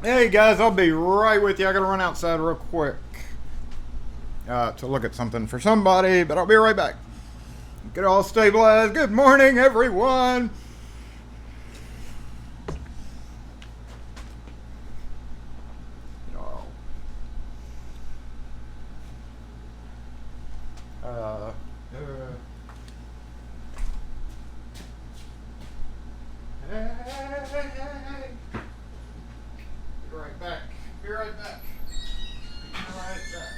Hey guys, I'll be right with you. I gotta run outside real quick to look at something for somebody, but I'll be right back. Get all stabilized. Good morning, everyone. Oh. Uh, uh, hey. Be right back. Be right back. Be right back.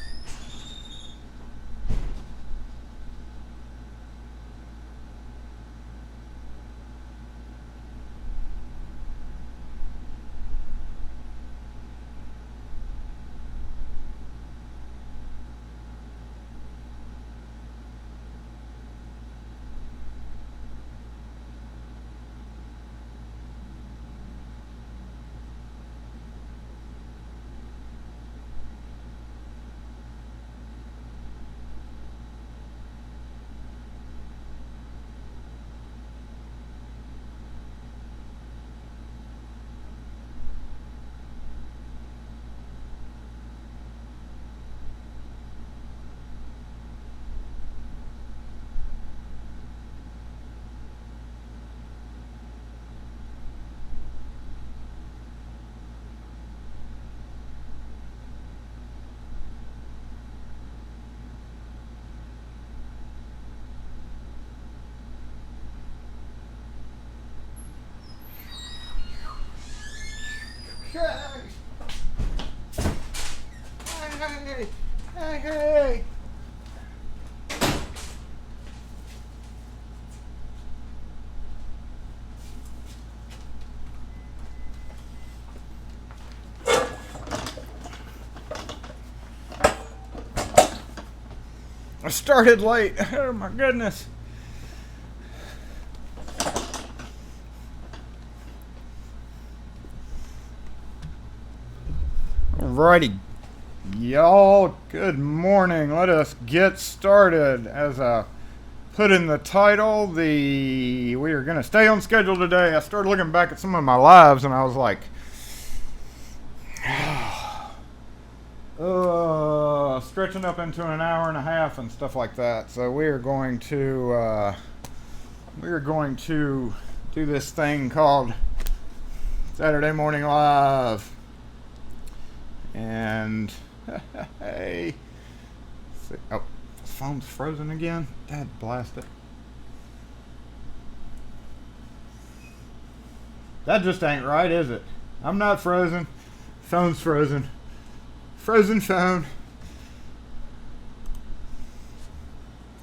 Hey. Hey. Hey. Hey. I started late. Oh my goodness. Alrighty. Y'all, good morning. Let us get started. As I put in the title, we are going to stay on schedule today. I started looking back at some of my lives and I was like, stretching up into an hour and a half and stuff like that. So we are going to do this thing called Saturday Morning Live. And hey, oh, the phone's frozen again. Dad blast it. That just ain't right, is it? I'm not frozen. Phone's frozen. Frozen phone.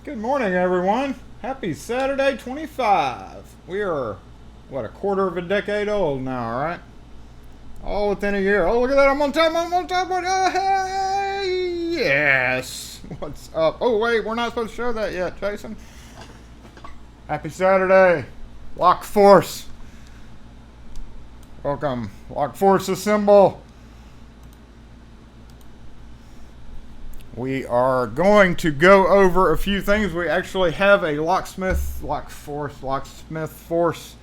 Good morning, everyone. Happy Saturday 25. We are, what, a quarter of a decade old now, right? All within a year. Oh, look at that. I'm on time. Oh, hey, yes. What's up? Oh, wait. We're not supposed to show that yet, Jason. Happy Saturday. Lock Force. Welcome. Lock Force assemble. We are going to go over a few things. We actually have a Locksmith Force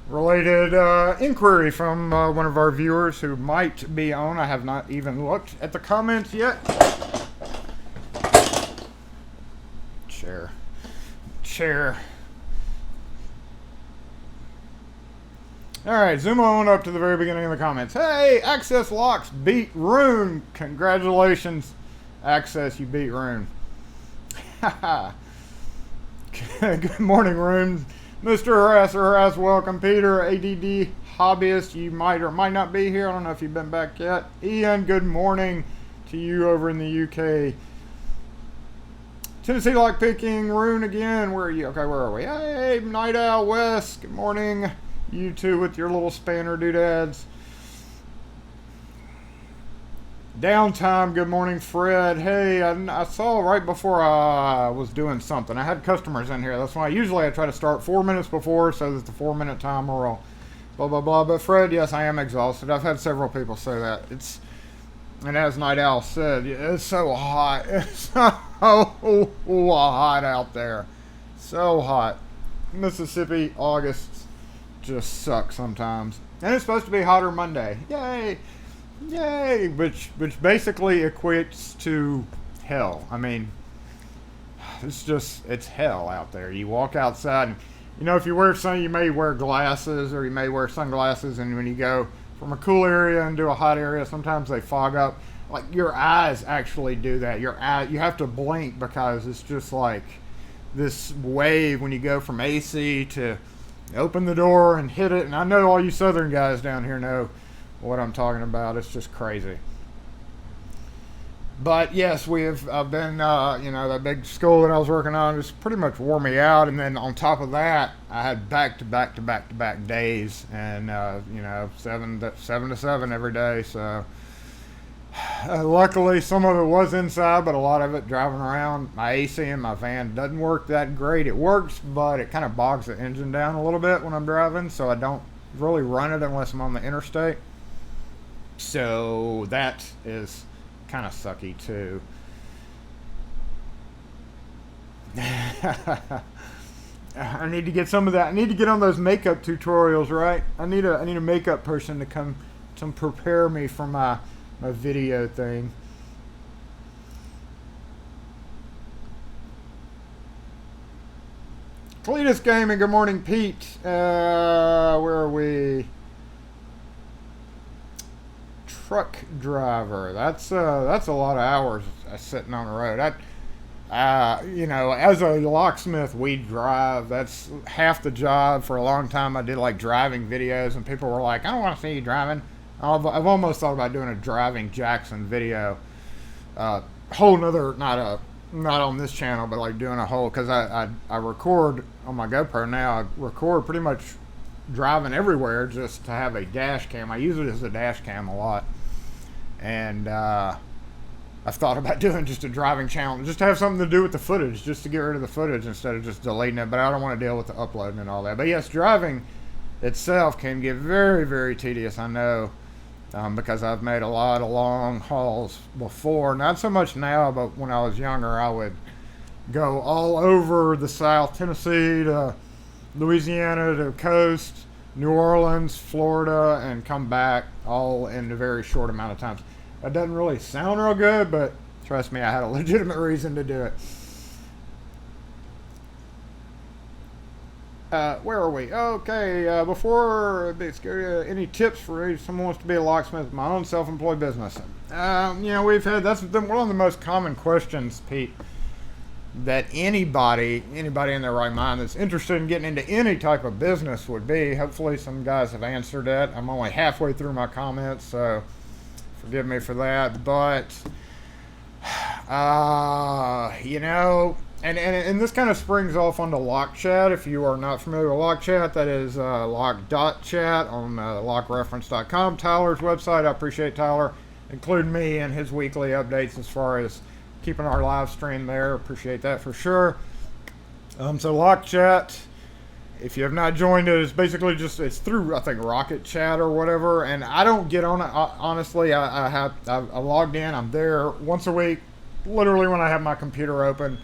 related inquiry from one of our viewers who might be on. I have not even looked at the comments yet. Chair. Alright, zoom on up to the very beginning of the comments. Hey, Access Locks beat Rune. Congratulations, Access, you beat Rune. Good morning, Rune. Mr. Harass, welcome. Peter, ADD Hobbyist, you might or might not be here. I don't know if you've been back yet. Ian, good morning to you over in the UK. Tennessee Lockpicking, Rune again. Where are you? Okay, where are we? Hey, Night Owl West, good morning. You two with your little spanner doodads. Downtime, good morning, Fred. Hey, I saw right before I was doing something. I had customers in here. That's why usually I try to start 4 minutes before so that the 4-minute timer will blah, blah, blah. But Fred, yes, I am exhausted. I've had several people say that. And as Night Owl said, it's so hot. It's so hot out there. So hot. Mississippi, August just sucks sometimes. And it's supposed to be hotter Monday. Yay! Yay! Which basically equates to hell. I mean, it's hell out there. You walk outside, and if you wear you may wear glasses or you may wear sunglasses, and when you go from a cool area into a hot area, sometimes they fog up. Like your eyes actually do that. You have to blink because it's just like this wave when you go from AC to open the door and hit it. And I know all you Southern guys down here know what I'm talking about. It's just crazy. But yes, I've been, that big school that I was working on just pretty much wore me out. And then on top of that, I had back to back days and, 7 to 7 every day. So luckily some of it was inside, but a lot of it driving around. My AC in my van doesn't work that great. It works, but it kind of bogs the engine down a little bit when I'm driving. So I don't really run it unless I'm on the interstate. So that is kind of sucky too. I need to get some of that. I need to get on those makeup tutorials, right? I need a makeup person to come to prepare me for my video thing. Cletus Gaming, good morning, Pete. Where are we? Truck driver. That's a lot of hours sitting on the road. As a locksmith, we drive. That's half the job. For a long time, I did like driving videos, and people were like, "I don't want to see you driving." I've almost thought about doing a driving Jackson video. Whole nother, not on this channel, but like doing a whole, because I record on my GoPro now. I record pretty much driving everywhere just to have a dash cam. I use it as a dash cam a lot. And I've thought about doing just a driving channel, just to have something to do with the footage, just to get rid of the footage instead of just deleting it. But I don't want to deal with the uploading and all that. But yes, driving itself can get very, very tedious, I know, because I've made a lot of long hauls before. Not so much now, but when I was younger, I would go all over the South, Tennessee to Louisiana to the coast, New Orleans, Florida, and come back all in a very short amount of time. That doesn't really sound real good, but trust me, I had a legitimate reason to do it. Where are we? Okay, before any tips for someone wants to be a locksmith in my own self-employed business. We've had, that's one of the most common questions, Pete, that anybody in their right mind that's interested in getting into any type of business would be. Hopefully some guys have answered that. I'm only halfway through my comments, so forgive me for that. But, and this kind of springs off onto Lock Chat. If you are not familiar with Lock Chat, that is lock.chat on lockreference.com, Tyler's website. I appreciate Tyler including me in his weekly updates as far as keeping our live stream there. Appreciate that for sure. So Lock Chat, if you have not joined it, it's basically it's through, I think, Rocket Chat or whatever. And I don't get on it, honestly. I logged in. I'm there once a week, literally when I have my computer open.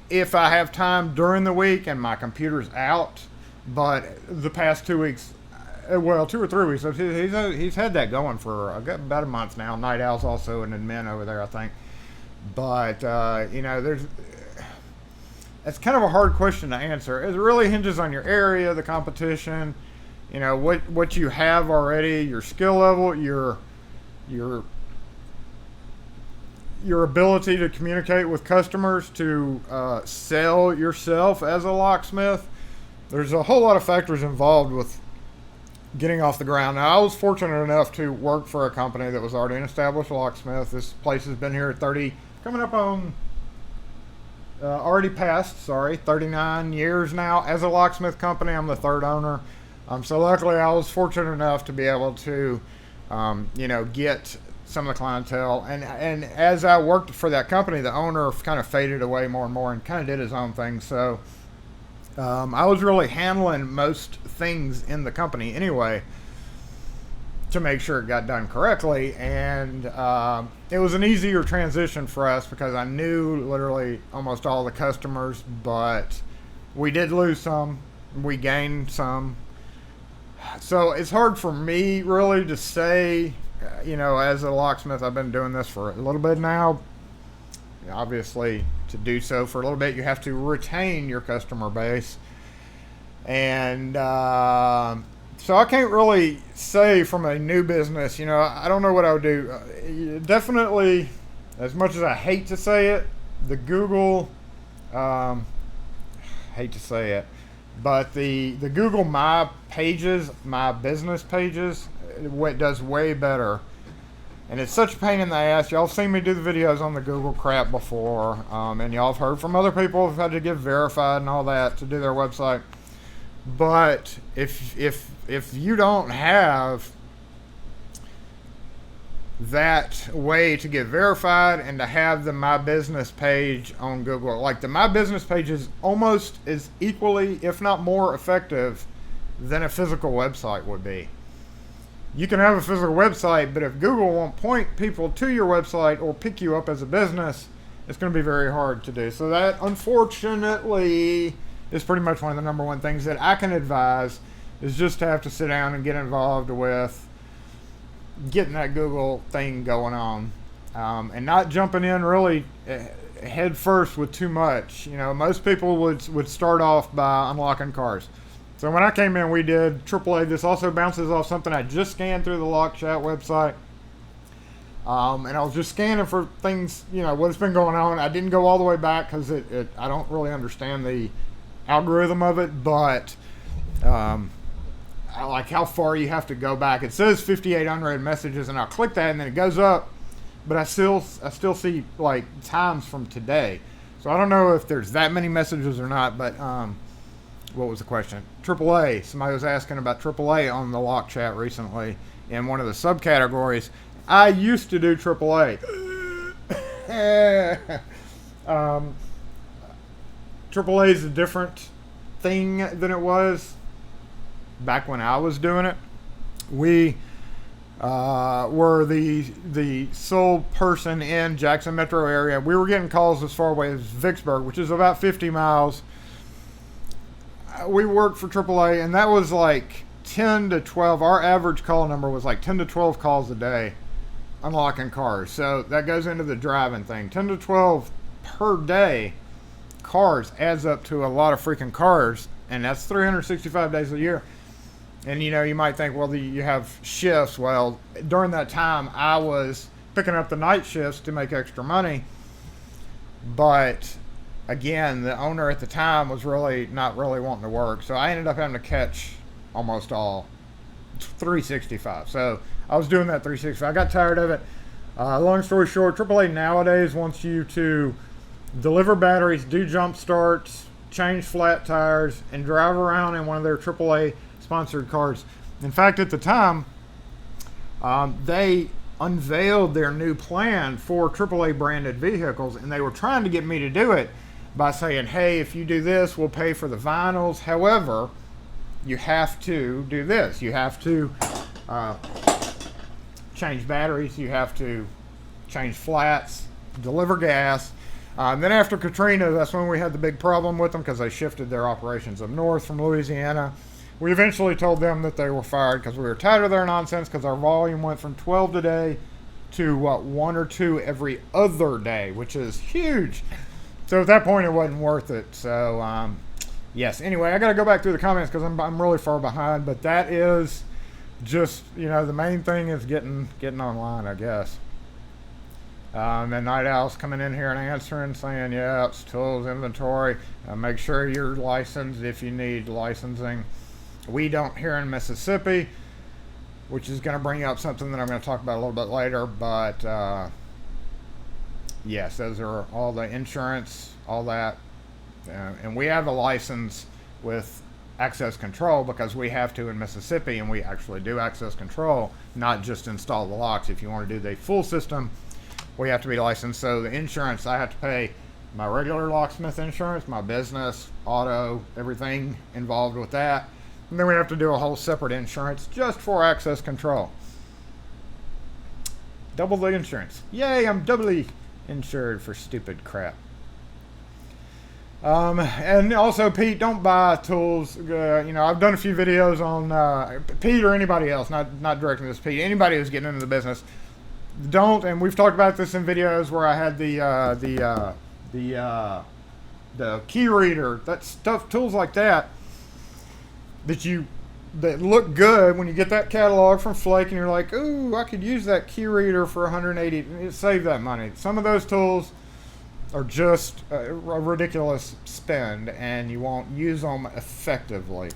If I have time during the week and my computer's out, but the past 2 weeks, 2 or 3 weeks, he's had that going for about a month now. Night Owl's also an admin over there, I think. But, it's kind of a hard question to answer. It really hinges on your area, the competition, what you have already, your skill level, your ability to communicate with customers, to sell yourself as a locksmith. There's a whole lot of factors involved with getting off the ground. Now, I was fortunate enough to work for a company that was already an established locksmith. This place has been here 39 years now as a locksmith company. I'm the third owner. So luckily I was fortunate enough to be able to, get some of the clientele. And as I worked for that company, the owner kind of faded away more and more and kind of did his own thing. So I was really handling most things in the company anyway to make sure it got done correctly. And it was an easier transition for us because I knew literally almost all the customers, but we did lose some, we gained some. So it's hard for me really to say you know, as a locksmith, I've been doing this for a little bit now. Obviously, to do so for a little bit, you have to retain your customer base. And so I can't really say from a new business, you know, I don't know what I would do. Definitely, as much as I hate to say it, the Google, hate to say it, but the Google My Pages, My Business pages, it does way better. And it's such a pain in the ass. Y'all have seen me do the videos on the Google crap before, and y'all have heard from other people who've had to get verified and all that to do their website. But if you don't have that way to get verified and to have the My Business page on Google, like the My Business page is almost as equally, if not more effective than a physical website would be. You can have a physical website, but if Google won't point people to your website or pick you up as a business, it's going to be very hard to do. So that, unfortunately, is pretty much one of the number one things that I can advise, is just to have to sit down and get involved with getting that Google thing going on, and not jumping in really head first with too much. You know, most people would start off by unlocking cars. So when I came in, we did AAA. This also bounces off something I just scanned through the Lock Chat website. And I was just scanning for things, you know, what's been going on. I didn't go all the way back because I don't really understand the algorithm of it, but I like how far you have to go back. It says 58 unread messages, and I'll click that, and then it goes up, but I still see like times from today. So I don't know if there's that many messages or not, but what was the question? AAA. Somebody was asking about AAA on the Lock Chat recently in one of the subcategories. I used to do AAA. AAA is a different thing than it was back when I was doing it. We were the sole person in Jackson metro area. We were getting calls as far away as Vicksburg, which is about 50 miles. We worked for AAA, and that was like 10 to 12. Our average call number was like 10 to 12 calls a day unlocking cars. So that goes into the driving thing. 10 to 12 per day cars adds up to a lot of freaking cars, and that's 365 days a year. And you know, you might think, well, you have shifts. Well, during that time, I was picking up the night shifts to make extra money. But again, the owner at the time was really not really wanting to work, so I ended up having to catch almost all 365. So I was doing that 365. I got tired of it. Long story short, AAA nowadays wants you to deliver batteries, do jump starts, change flat tires, and drive around in one of their AAA sponsored cars. In fact, at the time, they unveiled their new plan for AAA branded vehicles, and they were trying to get me to do it by saying, hey, if you do this, we'll pay for the vinyls. However, you have to do this. You have to change batteries. You have to change flats, deliver gas. Then after Katrina, that's when we had the big problem with them because they shifted their operations up north from Louisiana. We eventually told them that they were fired because we were tired of their nonsense, because our volume went from 12 today to, 1 or 2 every other day, which is huge. So at that point, it wasn't worth it. So, yes. Anyway, I got to go back through the comments because I'm really far behind. But that is just, you know, the main thing is getting online, I guess. And Night Owl's coming in here and answering, saying, yeah, it's tools inventory. Make sure you're licensed if you need licensing. We don't here in Mississippi, which is going to bring up something that I'm going to talk about a little bit later. But yes, those are all the insurance, all that. And we have a license with access control because we have to in Mississippi, and we actually do access control, not just install the locks. If you want to do the full system, we have to be licensed. So the insurance, I have to pay my regular locksmith insurance, my business, auto, everything involved with that. And then we have to do a whole separate insurance just for access control. Double the insurance. Yay, I'm doubly insured for stupid crap. And also, Pete, don't buy tools. You know, I've done a few videos on Pete or anybody else, not directing this Pete. Anybody who's getting into the business, don't. And we've talked about this in videos where I had the key reader, that stuff, tools like that that look good when you get that catalog from Flake and you're like, ooh, I could use that key reader for 180. Save that money. Some of those tools are just a ridiculous spend and you won't use them effectively.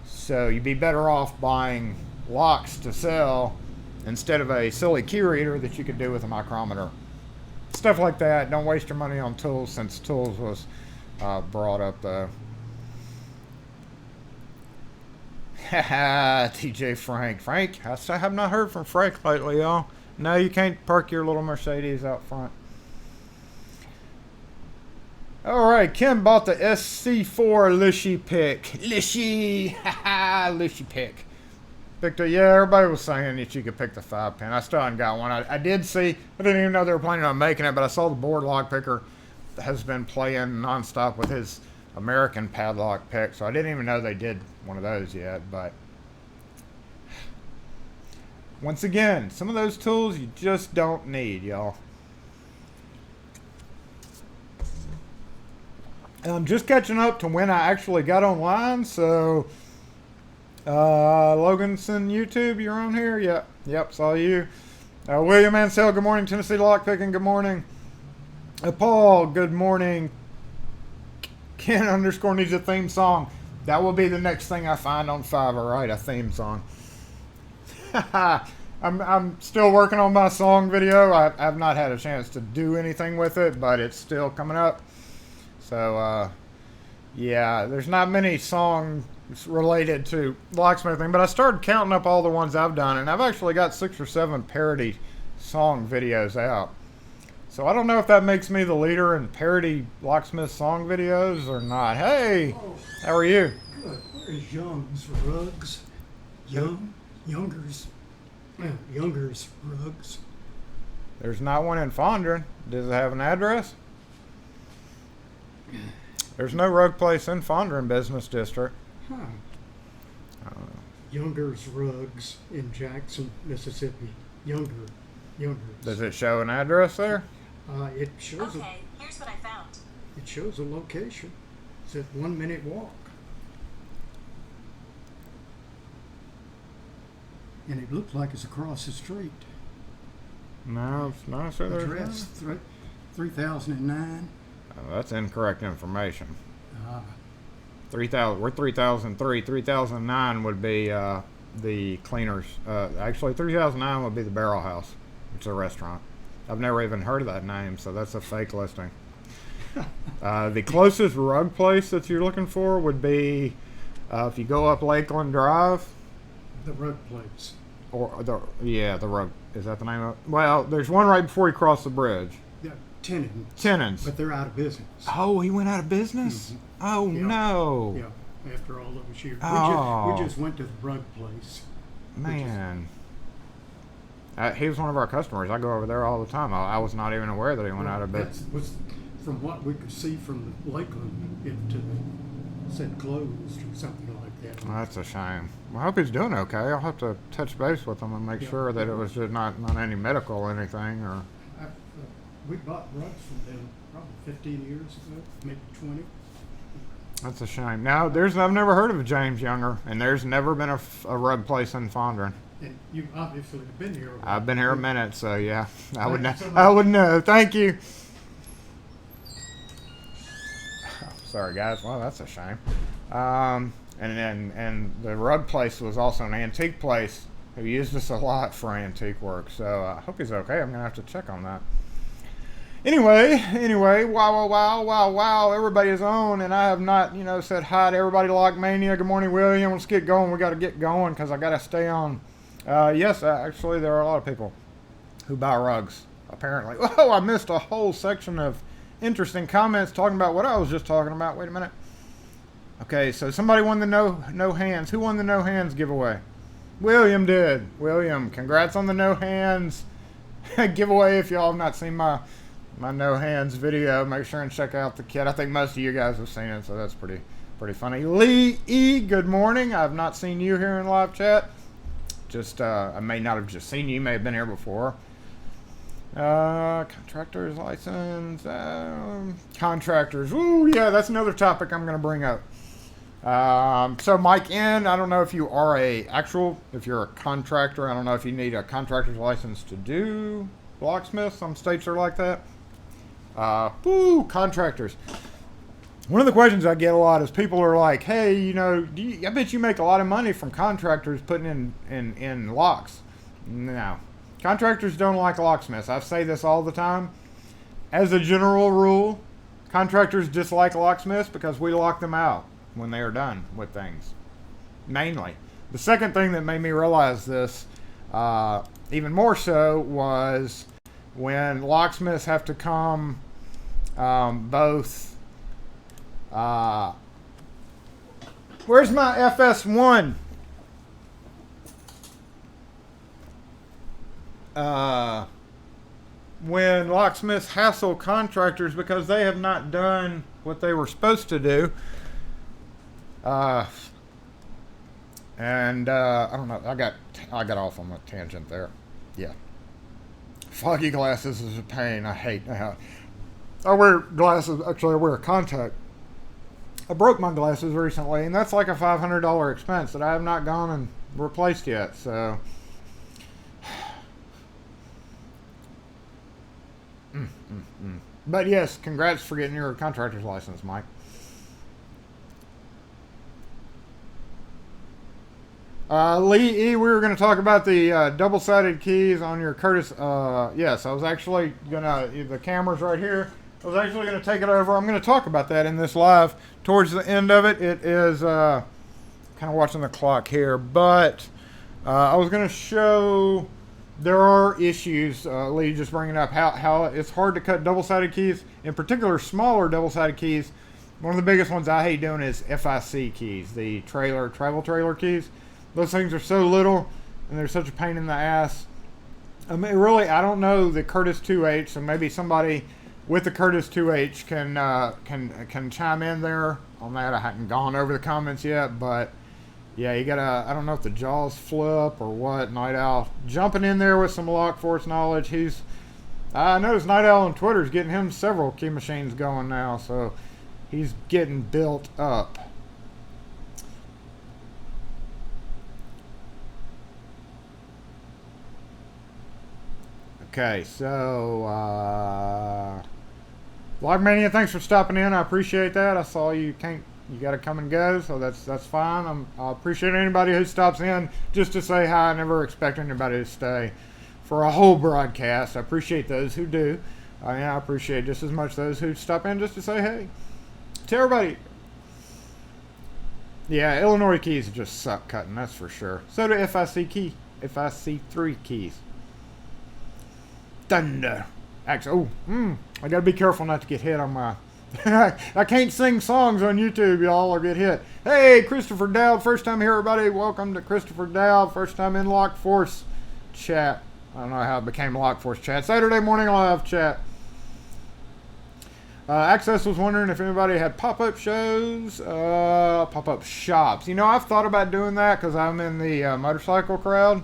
So you'd be better off buying locks to sell instead of a silly key reader that you could do with a micrometer. Stuff like that. Don't waste your money on tools, since tools was brought up though. Haha, TJ Frank, I still have not heard from Frank lately, y'all. No, you can't park your little Mercedes out front. Alright, Kim bought the SC4 Lishy pick. Lishy! Haha, Lishy pick. Picked it. Yeah, everybody was saying that you could pick the 5-pin. I still haven't got one. I did see, I didn't even know they were planning on making it, but I saw the board lock picker has been playing nonstop with his American padlock pick, so I didn't even know they did one of those yet. But once again, some of those tools you just don't need, y'all. And I'm just catching up to when I actually got online, so Loganson YouTube, you're on here? Yep, saw you. William Ansell, good morning. Tennessee Lockpicking, good morning. Paul, good morning. Ken _ needs a theme song. That will be the next thing I find on Fiverr, right? A theme song. I'm still working on my song video. I've not had a chance to do anything with it, but it's still coming up. So, yeah, there's not many songs related to locksmithing, but I started counting up all the ones I've done, and I've actually got 6 or 7 parody song videos out. So I don't know if that makes me the leader in parody locksmith song videos or not. Hey, how are you? Good. Where's Young's Rugs? Younger's Rugs. There's not one in Fondren. Does it have an address? There's no rug place in Fondren Business District. Huh. Younger's Rugs in Jackson, Mississippi. Younger's. Does it show an address there? It shows. Okay, here's what I found. It shows a location. It's a 1-minute walk. And it looks like it's across the street. No, it's not. So there's Address 3009. that's incorrect information. 3000. We're 3003. 3009 would be the cleaners. Actually, 3009 would be the Barrel House. It's a restaurant. I've never even heard of that name, so that's a fake listing. The closest rug place that you're looking for would be if you go up Lakeland Drive. The rug place. Or the rug. Is that the name of it? Well, there's one right before you cross the bridge. Yeah, Tenants. But they're out of business. Oh, he went out of business? Mm-hmm. Oh, yeah. No. Yeah, after all those years. Oh. We just went to the rug place. Man. He was one of our customers. I go over there all the time. I was not even aware that he went out of business. From what we could see from the Lakeland, it said closed or something like that. Well, that's a shame. Well, I hope he's doing okay. I'll have to touch base with him and make sure that it was just not any medical or anything. Or we bought rugs from them probably 15 years ago, maybe 20. That's a shame. Now, I've never heard of a James Younger, and there's never been a rug place in Fondren. And you obviously have been here. I've been here a minute, so yeah, I would know. I would know. Thank you. Sorry, guys. Well, that's a shame. And the rug place was also an antique place who used us a lot for antique work. So I hope he's okay. I'm gonna have to check on that. Anyway, wow, everybody is on, and I have not, said hi to everybody. Lockmania, good morning, William. Let's get going. We got to get going because I got to stay on. Yes, actually, there are a lot of people who buy rugs, apparently. Oh, I missed a whole section of interesting comments talking about what I was just talking about. Wait a minute. Okay, so somebody won the no hands. Who won the no hands giveaway? William did. William, congrats on the no hands giveaway. If y'all have not seen my my no hands video. Make sure and check out the kit. I think most of you guys have seen it, so that's pretty funny. Lee E, good morning. I've not seen you here in live chat. Just I may not have just seen you. You may have been here before. Contractors license. Contractors. Ooh, yeah, that's another topic I'm going to bring up. So Mike N, I don't know if you are if you're a contractor. I don't know if you need a contractor's license to do locksmith. Some states are like that. Contractors. One of the questions I get a lot is people are like, hey, you know, I bet you make a lot of money from contractors putting in locks. No. Contractors don't like locksmiths. I say this all the time. As a general rule, contractors dislike locksmiths because we lock them out when they are done with things. Mainly. The second thing that made me realize this, even more so, was when locksmiths have to come both... where's my FS1? When locksmiths hassle contractors because they have not done what they were supposed to do. I don't know. I got off on a tangent there. Yeah. Foggy glasses is a pain. I hate how I wear glasses. Actually, I wear a contact. I broke my glasses recently, and that's like a $500 expense that I have not gone and replaced yet. So, But yes, congrats for getting your contractor's license, Mike. Lee E, we were going to talk about the double-sided keys on your Curtis. Yes, I was actually going to, the camera's right here. I was actually going to take it over. I'm going to talk about that in this live towards the end of it. It is kind of watching the clock here, but I was going to show there are issues, Lee, just bringing up how it's hard to cut double-sided keys, in particular smaller double-sided keys. One of the biggest ones I hate doing is FIC keys, the travel trailer keys. Those things are so little, and they're such a pain in the ass. I mean, really, I don't know the Curtis 2H, so maybe somebody with the Curtis 2H can chime in there on that. I haven't gone over the comments yet, but yeah, you gotta, I don't know if the jaws flip or what. Night Owl jumping in there with some Lock Force knowledge. I noticed Night Owl on Twitter is getting him several key machines going now, so he's getting built up. Okay, so Logmania, thanks for stopping in. I appreciate that. I saw you got to come and go, so that's fine. I appreciate anybody who stops in just to say hi. I never expect anybody to stay for a whole broadcast. I appreciate those who do. I appreciate just as much those who stop in just to say hey to everybody. Yeah, Illinois keys just suck cutting, that's for sure. So do FIC3 keys. Thunder. Actually, I gotta be careful not to get hit on my... I can't sing songs on YouTube, y'all, or get hit. Hey, Christopher Dowd, first time here, everybody. Welcome to Christopher Dowd, first time in Lock Force Chat. I don't know how it became Lock Force Chat. Saturday morning live chat. Access was wondering if anybody had pop-up shows, pop-up shops. You know, I've thought about doing that because I'm in the motorcycle crowd.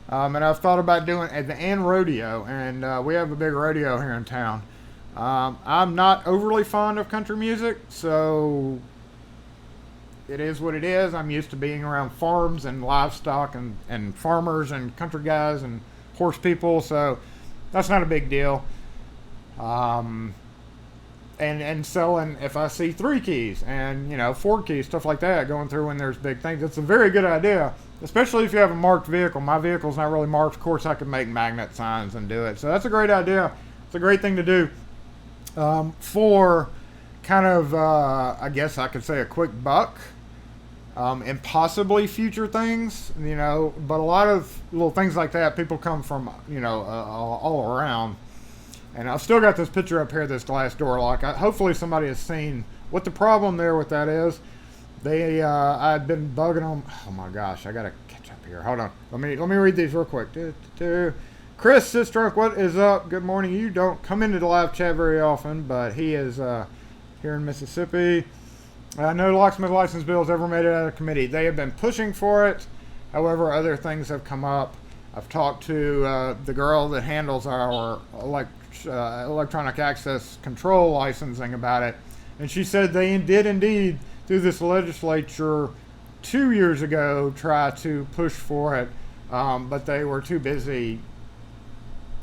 And I've thought about doing at the end rodeo, and we have a big rodeo here in town. I'm not overly fond of country music, so it is what it is. I'm used to being around farms and livestock and farmers and country guys and horse people, so that's not a big deal. And selling FIC3 keys and, you know, Ford keys, stuff like that, going through when there's big things. It's a very good idea, especially if you have a marked vehicle. My vehicle's not really marked. Of course, I can make magnet signs and do it. So that's a great idea. It's a great thing to do for kind of, I guess I could say a quick buck and possibly future things, you know. But a lot of little things like that, people come from, you know, all around. And I've still got this picture up here, this glass door lock. Hopefully somebody has seen what the problem there with that is. I've been bugging them. Oh my gosh, I gotta catch up here. Hold on. Let me read these real quick. Chris Sistrunk, what is up? Good morning. You don't come into the live chat very often, but he is here in Mississippi. No locksmith license bills ever made it out of committee. They have been pushing for it. However, other things have come up. I've talked to the girl that handles our electronic access control licensing about it, and she said they did indeed, through this legislature 2 years ago, try to push for it, but they were too busy,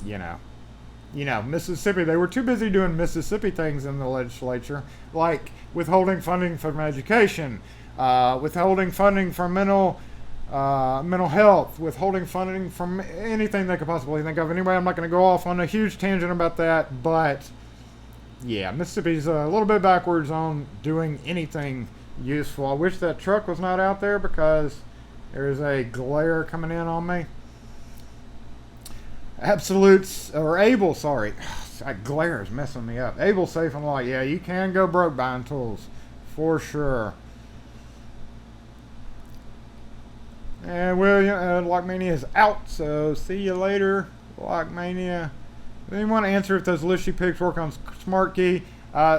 Mississippi. They were too busy doing Mississippi things in the legislature, like withholding funding from education, withholding funding from mental health, withholding funding from anything they could possibly think of. Anyway, I'm not going to go off on a huge tangent about that, but yeah, Mississippi's a little bit backwards on doing anything useful. I wish that truck was not out there because there's a glare coming in on me. Able, sorry. That glare is messing me up. Able, Safe, and Light. Yeah, you can go broke buying tools, for sure. And William, Lockmania is out, so see you later, Lockmania. Anyone answer if those Lishy picks work on Smart Key?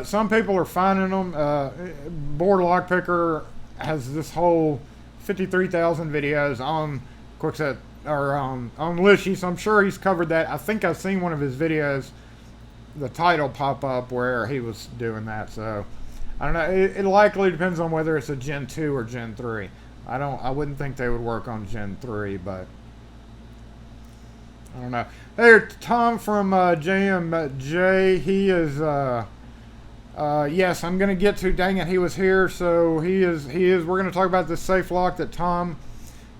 Some people are finding them. Board Lockpicker has this whole 53,000 videos on Quickset, or on Lishy, so I'm sure he's covered that. I think I've seen one of his videos, the title pop up where he was doing that, so I don't know. It likely depends on whether it's a Gen 2 or Gen 3. I wouldn't think they would work on Gen 3, but I don't know. Hey, Tom from JMJ, he is, yes, I'm going to get to, dang it, he was here, so he is, we're going to talk about this safe lock that Tom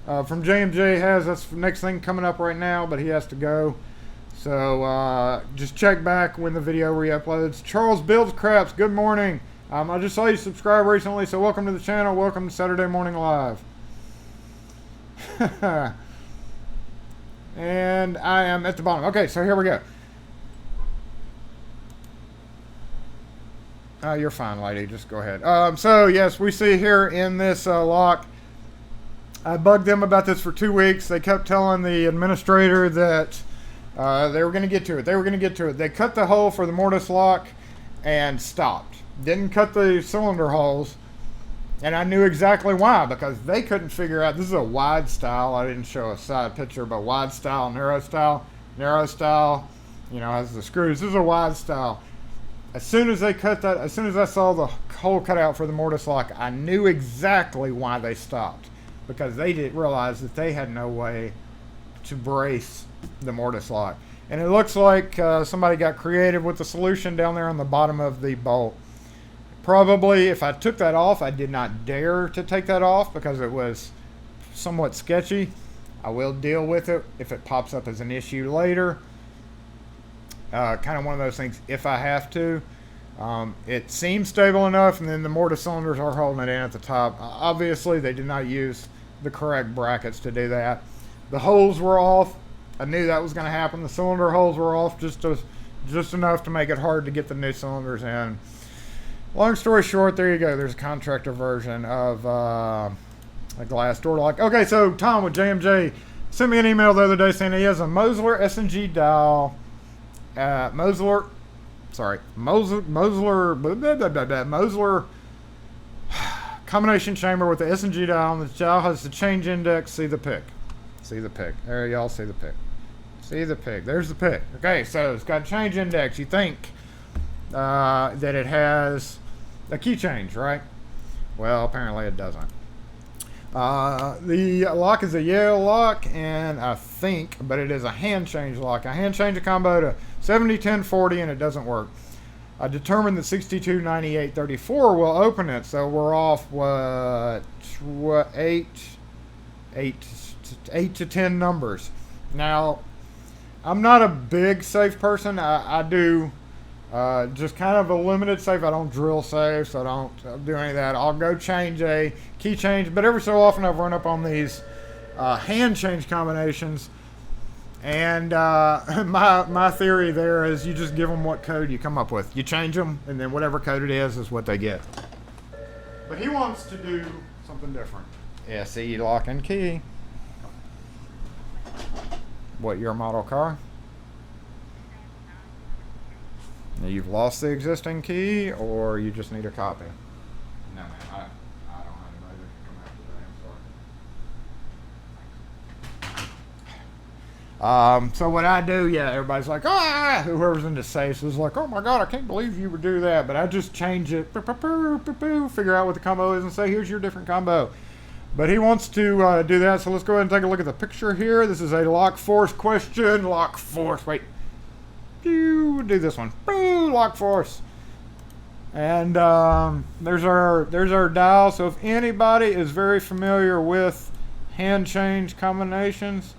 from JMJ has. That's the next thing coming up right now, but he has to go. So, just check back when the video re-uploads. Charles Builds Craps, good morning. I just saw you subscribe recently, so welcome to the channel. Welcome to Saturday Morning Live. And I am at the bottom. Okay, so here we go. You're fine, lady. Just go ahead. So, yes, we see here in this lock, I bugged them about this for 2 weeks. They kept telling the administrator that they were going to get to it. They cut the hole for the mortise lock and stopped. Didn't cut the cylinder holes, and I knew exactly why, because they couldn't figure out. This is a wide style. I didn't show a side picture, but wide style, narrow style, has the screws. This is a wide style. As soon as they cut that, as soon as I saw the hole cut out for the mortise lock, I knew exactly why they stopped, because they didn't realize that they had no way to brace the mortise lock. And it looks like somebody got creative with the solution down there on the bottom of the bolt. Probably, if I took that off, I did not dare to take that off because it was somewhat sketchy. I will deal with it if it pops up as an issue later. Kind of one of those things, if I have to. It seems stable enough, and then the mortise cylinders are holding it in at the top. Obviously, they did not use the correct brackets to do that. The holes were off. I knew that was going to happen. The cylinder holes were off just enough to make it hard to get the new cylinders in. Long story short, there you go. There's a contractor version of a glass door lock. Okay, so Tom with JMJ sent me an email the other day saying he has a Mosler S&G dial. Mosler combination chamber with the S&G dial, and the dial has the change index. See the pic. There, y'all see the pic. There's the pic. Okay, so it's got a change index. You think that it has a key change, right? Well, apparently it doesn't. The lock is a Yale lock, and I think, but it is a hand change lock. I hand change a combo to 70, 10, 40, and it doesn't work. I determined that 62, 98, 34 will open it, so we're off, eight to 10 numbers. Now, I'm not a big safe person. I do just kind of a limited safe. I don't drill safes. I don't do any of that. I'll go change a key change, but every so often I've run up on these hand change combinations. And my theory there is you just give them what code you come up with. You change them, and then whatever code it is what they get. But he wants to do something different. SE lock and key. What year model car? Now you've lost the existing key, or you just need a copy? No, man, I don't have anybody that can come after that. I'm sorry. So what I do, yeah, everybody's like, whoever's into safes is like, oh my god, I can't believe you would do that. But I just change it, figure out what the combo is, and say, here's your different combo. But he wants to do that, so let's go ahead and take a look at the picture here. This is a lock force question. Lock force, wait. Do this one. Lock force. And there's our dial. So if anybody is very familiar with hand change combinations,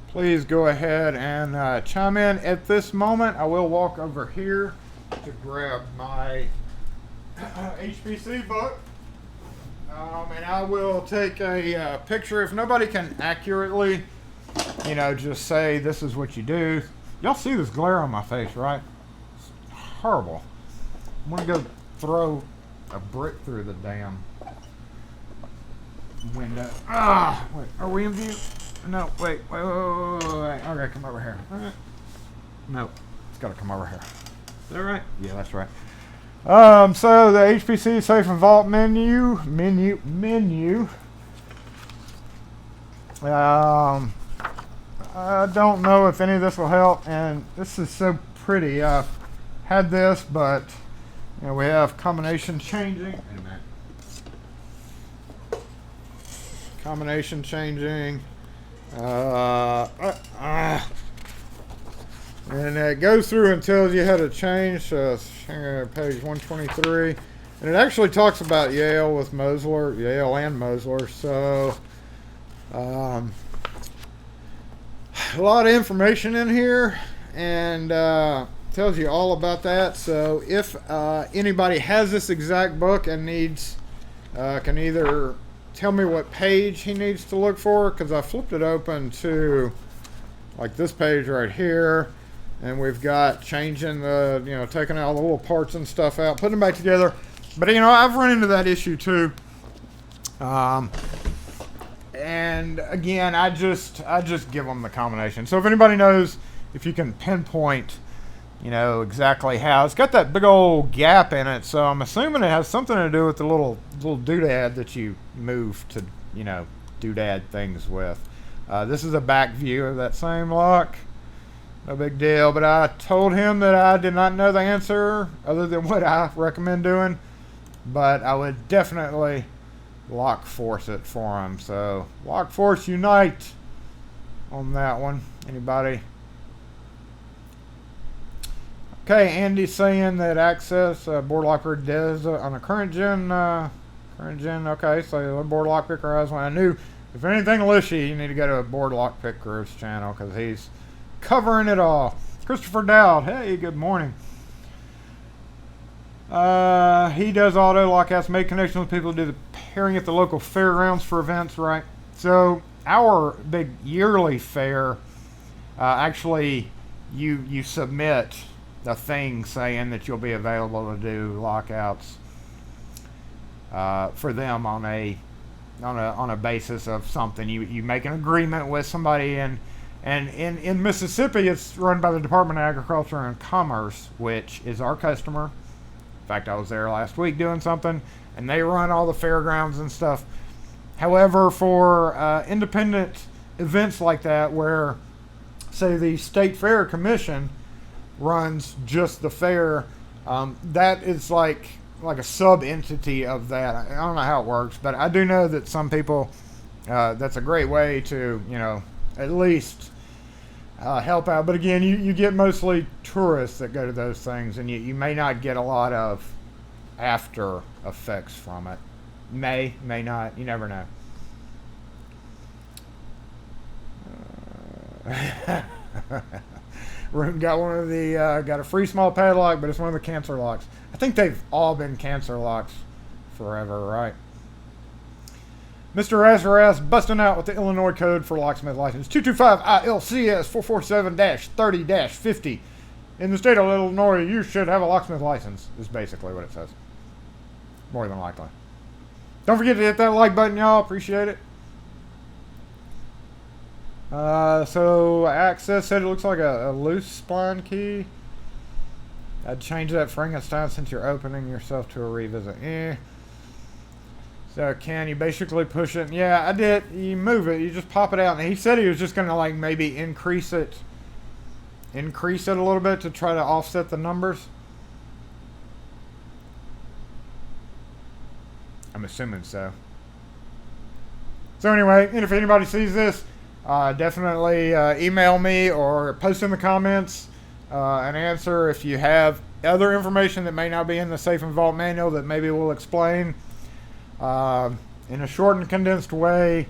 please go ahead and chime in. At this moment, I will walk over here to grab my HPC book. And I will take a picture. If nobody can accurately, just say this is what you do. Y'all see this glare on my face, right? It's horrible. I'm going to go throw a brick through the damn window. Wait, are we in view? No, wait. Okay, come over here. No, it's got to come over here. Is that right? Yeah, that's right. So the HPC Safe and Vault menu. I don't know if any of this will help, and this is so pretty. I've had this, but we have combination changing. Wait a minute. Combination changing. And it goes through and tells you how to change. Page 123, and it actually talks about Yale and Mosler. So a lot of information in here, and tells you all about that. So if anybody has this exact book and needs, can either tell me what page he needs to look for, because I flipped it open to like this page right here. And we've got changing the, taking all the little parts and stuff out, putting them back together. But, I've run into that issue too. And again, I just give them the combination. So if anybody knows, if you can pinpoint, exactly how. It's got that big old gap in it. So I'm assuming it has something to do with the little doodad that you move to, doodad things with. This is a back view of that same lock. No big deal, but I told him that I did not know the answer other than what I recommend doing, but I would definitely lock force it for him. So lock force unite on that one. Anybody? Okay, Andy's saying that access board locker does on a current gen. Okay, so the board lock picker has one. I knew if anything lishy, you need to go to a board lock picker's channel because he's covering it all. Christopher Dowd, hey, good morning. He does auto lockouts, make connections with people, do the pairing at the local fairgrounds for events, right? So our big yearly fair, actually, you submit a thing saying that you'll be available to do lockouts for them on a basis of something. You make an agreement with somebody and in Mississippi, it's run by the Department of Agriculture and Commerce, which is our customer. In fact, I was there last week doing something, and they run all the fairgrounds and stuff. However, for independent events like that, where, say, the State Fair Commission runs just the fair, that is like a sub-entity of that. I don't know how it works, but I do know that some people, that's a great way to, at least help out. But again, you get mostly tourists that go to those things, and you may not get a lot of after effects from it. May not. You never know. Room got one of the got a free small padlock, but it's one of the cancer locks. I think they've all been cancer locks forever, right? Mr. Azareth busting out with the Illinois code for locksmith license 225 ILCS 447-30-50. In the state of Illinois, you should have a locksmith license, is basically what it says. More than likely. Don't forget to hit that like button, y'all. Appreciate it. So Access said it looks like a loose spline key. I'd change that Frankenstein since you're opening yourself to a revisit. So can you basically push it? Yeah, I did. You move it. You just pop it out. And he said he was just going to like maybe increase it a little bit to try to offset the numbers. I'm assuming so. So anyway, and if anybody sees this, definitely email me or post in the comments an answer if you have other information that may not be in the Safe and Vault manual that maybe we'll explain in a short and condensed way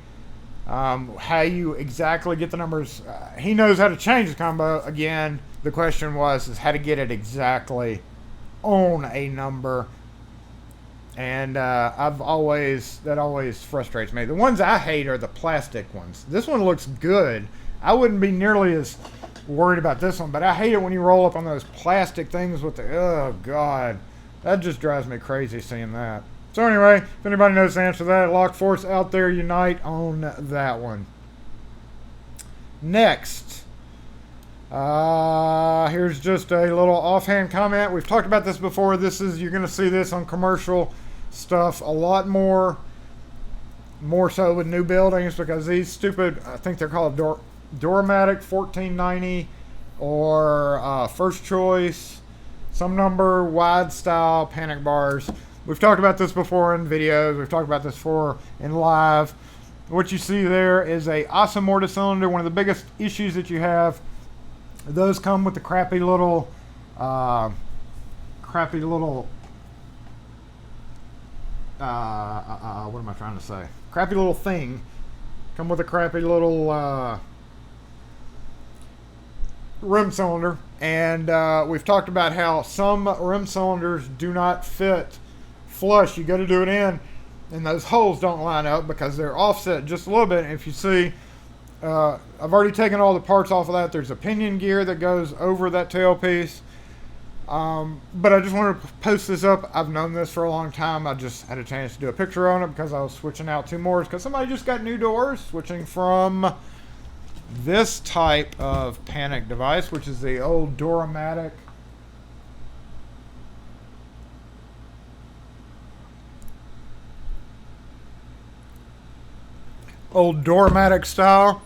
how you exactly get the numbers. He knows how to change the combo. Again, the question is how to get it exactly on a number. And that always frustrates me. The ones I hate are the plastic ones. This one looks good. I wouldn't be nearly as worried about this one, but I hate it when you roll up on those plastic things with the, oh God, that just drives me crazy seeing that. So anyway, if anybody knows the answer to that, Lock Force out there, unite on that one. Next, here's just a little offhand comment. We've talked about this before. You're going to see this on commercial stuff a lot more so with new buildings, because these stupid, I think they're called Doramatic 1490 or First Choice, some number, wide style panic bars. We've talked about this before in videos. We've talked about this before in live. What you see there is a awesome mortar cylinder. One of the biggest issues that you have, those come with the crappy little what am I trying to say? Crappy little thing. Come with a crappy little rim cylinder. And we've talked about how some rim cylinders do not fit flush. You got to do it in, and those holes don't line up because they're offset just a little bit. And if you see, I've already taken all the parts off of that. There's a pinion gear that goes over that tailpiece. But I just wanted to post this up. I've known this for a long time. I just had a chance to do a picture on it because I was switching out two motors because somebody just got new doors, switching from this type of panic device, which is the old Doramatic. Old Doramatic style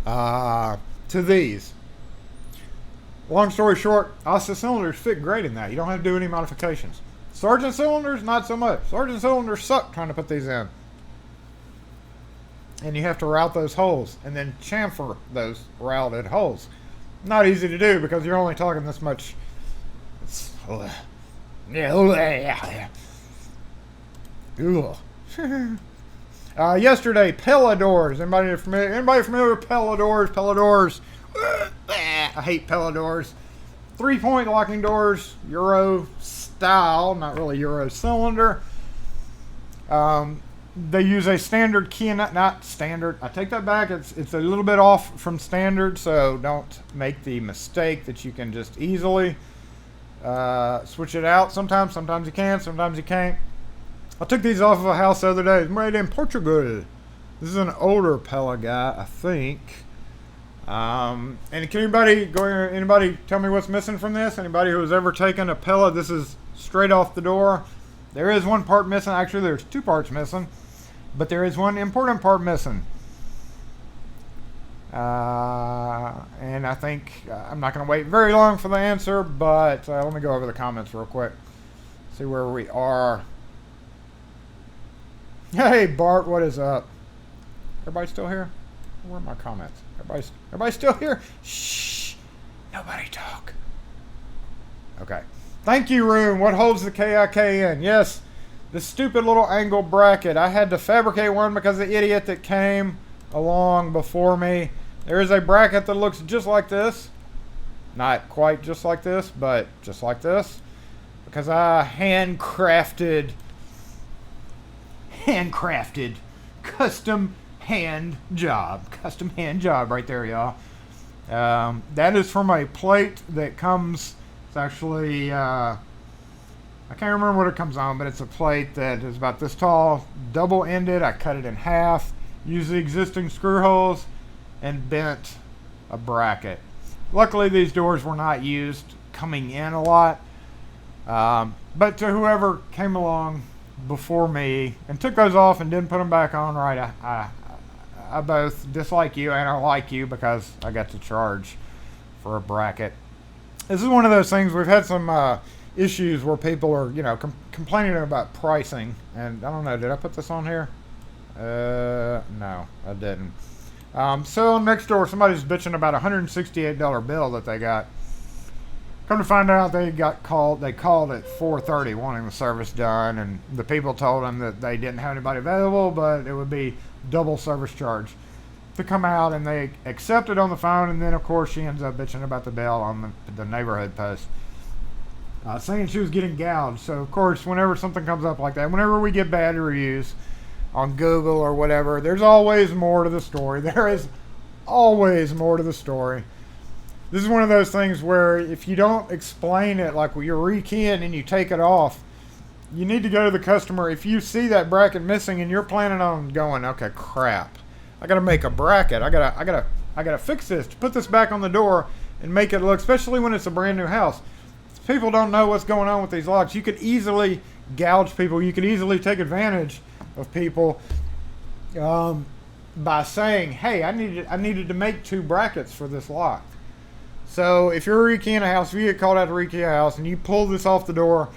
to these. Long story short, Asa cylinders fit great in that. You don't have to do any modifications. Sargent cylinders, not so much. Sargent cylinders suck trying to put these in. And you have to route those holes and then chamfer those routed holes. Not easy to do because you're only talking this much. Yesterday, Pella doors. Anybody familiar with Pella doors? Pella doors. I hate Pella doors. 3-point locking doors, Euro style, not really Euro cylinder. They use a standard key, not standard. I take that back. It's a little bit off from standard, so don't make the mistake that you can just easily switch it out. Sometimes you can, sometimes you can't. I took these off of a house the other day. It's made in Portugal. This is an older Pella guy, I think. And can anybody tell me what's missing from this? Anybody who's ever taken a Pella, this is straight off the door. There is one part missing. Actually, there's two parts missing, but there is one important part missing. And I think I'm not going to wait very long for the answer, but let me go over the comments real quick. See where we are. Hey, Bart, what is up? Everybody still here? Where are my comments? Everybody still here? Shh. Nobody talk. Okay. Thank you, room. What holds the KIK in? Yes, the stupid little angle bracket. I had to fabricate one because the idiot that came along before me. There is a bracket that looks just like this. Not quite just like this, but just like this. Because I handcrafted, custom hand job right there, y'all. That is from a plate that comes, it's actually I can't remember what it comes on, but it's a plate that is about this tall, double ended. I cut it in half used the existing screw holes, and bent a bracket. Luckily, these doors were not used coming in a lot, but to whoever came along before me and took those off and didn't put them back on right, I both dislike you and I like you because I got to charge for a bracket. This is one of those things, we've had some issues where people are, complaining about pricing, and I don't know, did I put this on here? No, I didn't. So next door, somebody's bitching about a $168 bill that they got. Come to find out, they called at 4:30 wanting the service done, and the people told them that they didn't have anybody available, but it would be double service charge to come out, and they accepted on the phone, and then of course she ends up bitching about the bill on the neighborhood post, saying she was getting gouged. So of course, whenever something comes up like that, whenever we get bad reviews on Google or whatever, there's always more to the story. There is always more to the story. This is one of those things where if you don't explain it, like you're rekeying and you take it off, you need to go to the customer. If you see that bracket missing and you're planning on going, okay, crap, I gotta make a bracket. I gotta fix this to put this back on the door and make it look, especially when it's a brand new house. People don't know what's going on with these locks. You could easily gouge people. You could easily take advantage of people by saying, hey, I needed to make 2 brackets for this lock. So if you're rekeying a house, if you get called out to rekey a house and you pull this off the door,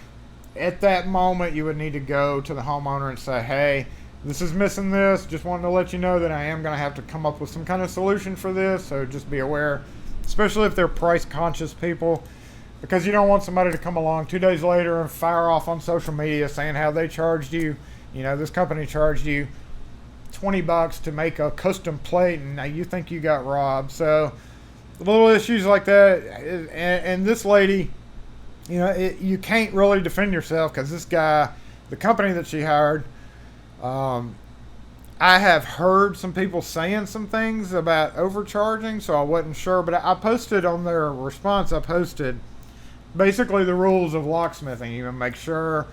at that moment you would need to go to the homeowner and say, hey, this is missing this. Just wanted to let you know that I am going to have to come up with some kind of solution for this. So just be aware, especially if they're price conscious people, because you don't want somebody to come along 2 days later and fire off on social media saying how they charged you. This company charged you $20 to make a custom plate, and now you think you got robbed. So little issues like that, and this lady, you can't really defend yourself because this guy, the company that she hired, I have heard some people saying some things about overcharging, so I wasn't sure, but I posted on their response, I posted basically the rules of locksmithing. Make sure,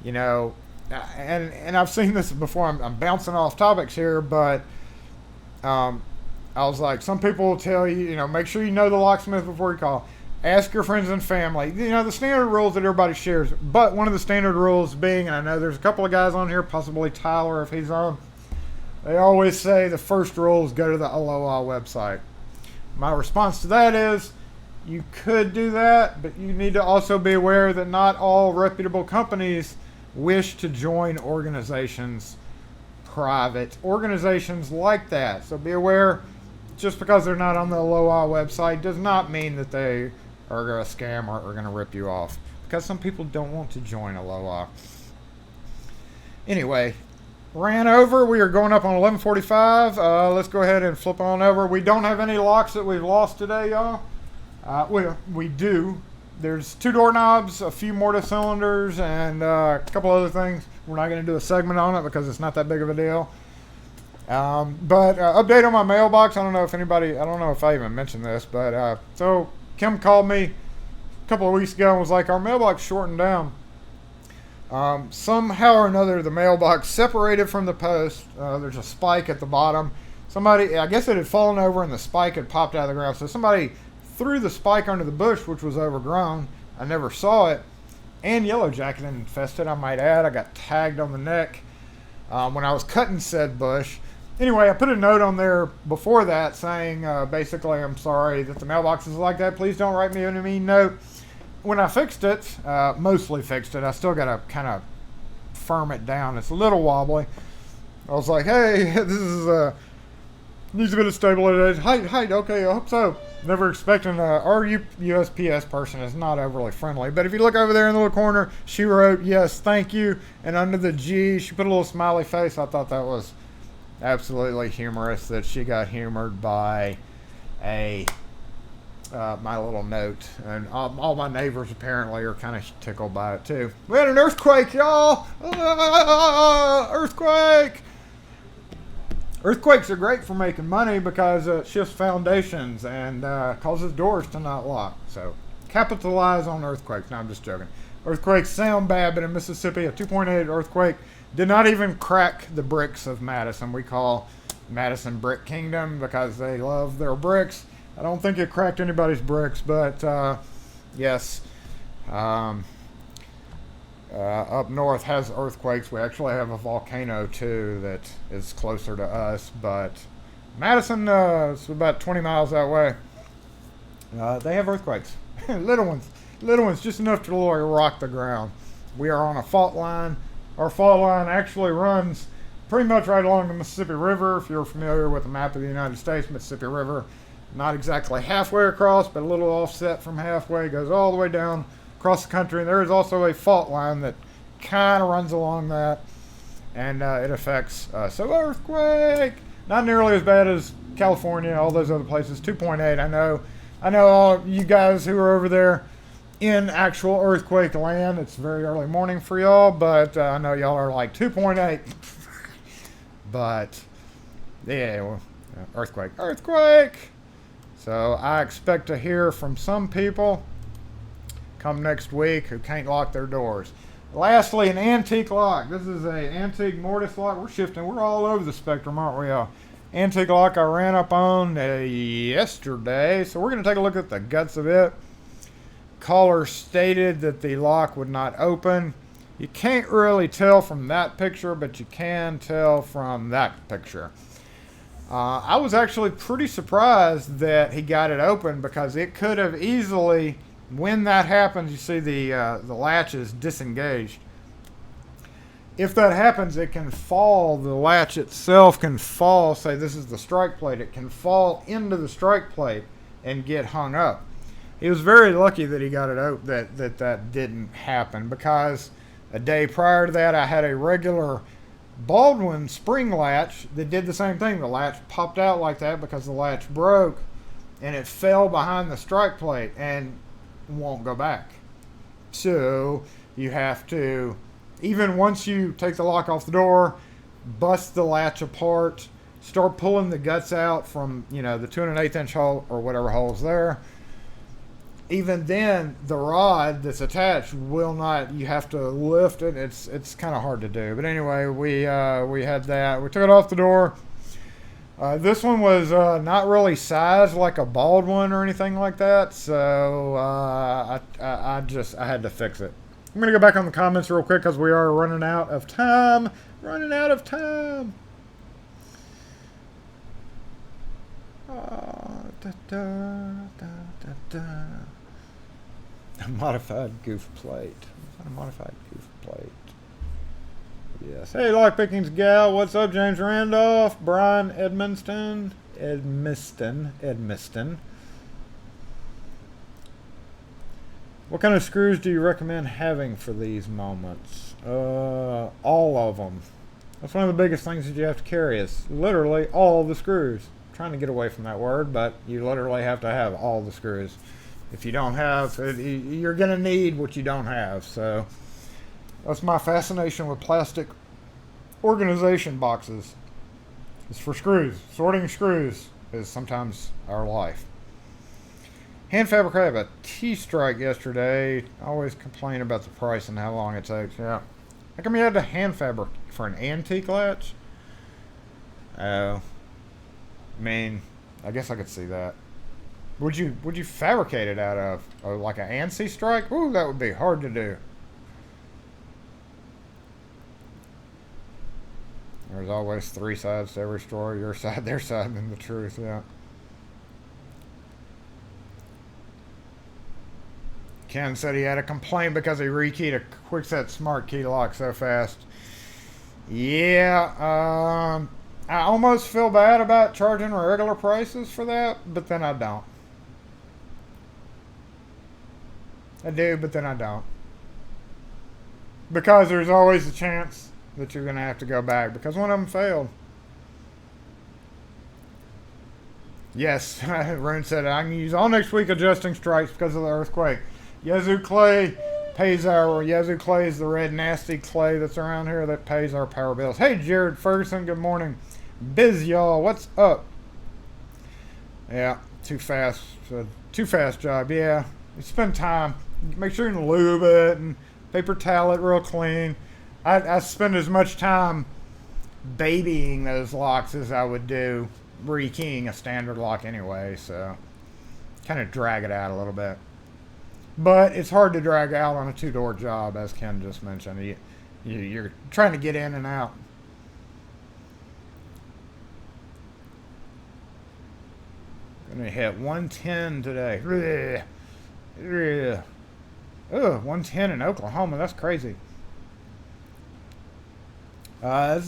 and I've seen this before. I'm bouncing off topics here, but I was like, some people will tell you, make sure you know the locksmith before you call. Ask your friends and family. The standard rules that everybody shares. But one of the standard rules being, and I know there's a couple of guys on here, possibly Tyler if he's on, they always say the first rule is go to the Aloha website. My response to that is, you could do that, but you need to also be aware that not all reputable companies wish to join organizations, private organizations like that. So be aware. Just because they're not on the Aloha website does not mean that they are a scam or are going to rip you off, because some people don't want to join Aloha. Anyway, ran over. We are going up on 11:45. Let's go ahead and flip on over. We don't have any locks that we've lost today, y'all. We do. There's 2 doorknobs, a few mortise cylinders, and a couple other things. We're not going to do a segment on it because it's not that big of a deal. But update on my mailbox. I don't know if I even mentioned this, but so Kim called me a couple of weeks ago and was like, our mailbox shortened down. Somehow or another, the mailbox separated from the post. There's a spike at the bottom. I guess it had fallen over and the spike had popped out of the ground. So somebody threw the spike under the bush, which was overgrown. I never saw it. And yellow jacket infested, I might add. I got tagged on the neck when I was cutting said bush. Anyway, I put a note on there before that saying, basically, I'm sorry that the mailbox is like that. Please don't write me a mean note. When I fixed it, mostly fixed it, I still got to kind of firm it down. It's a little wobbly. I was like, hey, this is needs a bit of stabilization. Height, okay, I hope so. Never expecting our USPS person is not overly friendly. But if you look over there in the little corner, she wrote, yes, thank you. And under the G, she put a little smiley face. I thought that was absolutely humorous that she got humored by my little note, and all my neighbors apparently are kind of tickled by it too. We had an earthquake, y'all! Earthquake! Earthquakes are great for making money because it shifts foundations and causes doors to not lock. So capitalize on earthquakes. No, I'm just joking. Earthquakes sound bad, but in Mississippi, a 2.8 earthquake did not even crack the bricks of Madison. We call Madison Brick Kingdom because they love their bricks. I don't think it cracked anybody's bricks, but yes. Up north has earthquakes. We actually have a volcano too that is closer to us, but Madison is about 20 miles that way. They have earthquakes, little ones, just enough to rock the ground. We are on a fault line. Our fault line actually runs pretty much right along the Mississippi River. If you're familiar with the map of the United States, Mississippi River, not exactly halfway across, but a little offset from halfway, goes all the way down across the country. And there is also a fault line that kind of runs along that, and it affects so earthquake, not nearly as bad as California, all those other places. 2.8. I know all you guys who are over there in actual earthquake land. It's very early morning for y'all, but I know y'all are like 2.8. But yeah, well, earthquake. So I expect to hear from some people come next week who can't lock their doors. Lastly, an antique lock. This is an antique mortise lock. We're shifting. We're all over the spectrum, aren't we all? Antique lock I ran up on yesterday. So we're going to take a look at the guts of it. Caller stated that the lock would not open. You can't really tell from that picture, but you can tell from that picture. I was actually pretty surprised that he got it open because it could have easily, when that happens, you see the latch is disengaged. If that happens, it can fall, the latch itself can fall, say this is the strike plate, it can fall into the strike plate and get hung up. He was very lucky that he got it out, that didn't happen, because a day prior to that I had a regular Baldwin spring latch that did the same thing. The latch popped out like that because the latch broke and it fell behind the strike plate and won't go back. So you have to, even once you take the lock off the door, bust the latch apart, start pulling the guts out from, the 2 1/8 inch hole or whatever hole's there. Even then, the rod that's attached will not. You have to lift it. It's kind of hard to do. But anyway, we had that. We took it off the door. This one was not really sized like a Baldwin or anything like that. So I had to fix it. I'm gonna go back on the comments real quick because we are running out of time. A modified goof plate. Yes. Hey, Lockpickings gal. What's up, James Randolph? Brian Edmiston. What kind of screws do you recommend having for these moments? All of them. That's one of the biggest things that you have to carry is literally all the screws. I'm trying to get away from that word, but you literally have to have all the screws. If you don't have, you're going to need what you don't have. So that's my fascination with plastic organization boxes. It's for screws. Sorting screws is sometimes our life. Hand fabricated a T-strike yesterday. I always complain about the price and how long it takes. Yeah. How come you had to hand fabric for an antique latch? I guess I could see that. Would you fabricate it out of like an ANSI strike? Ooh, that would be hard to do. There's always 3 sides to every story. Your side, their side, and the truth. Yeah. Ken said he had a complaint because he rekeyed a Quickset Smart Key lock so fast. Yeah. I almost feel bad about charging regular prices for that, but then I don't. I do, but then I don't. Because there's always a chance that you're going to have to go back because one of them failed. Yes, Rune said I can use all next week adjusting strikes because of the earthquake. Yazoo Clay pays Yazoo Clay is the red nasty clay that's around here that pays our power bills. Hey, Jared Ferguson, good morning. Biz, y'all, what's up? Yeah, too fast job. Yeah, you spend time. Make sure you lube it and paper towel it real clean. I spend as much time babying those locks as I would do rekeying a standard lock anyway, so kind of drag it out a little bit. But it's hard to drag out on a two-door job, as Ken just mentioned. You're trying to get in and out. Gonna hit 110 today. Oh, 110 in Oklahoma. That's crazy. I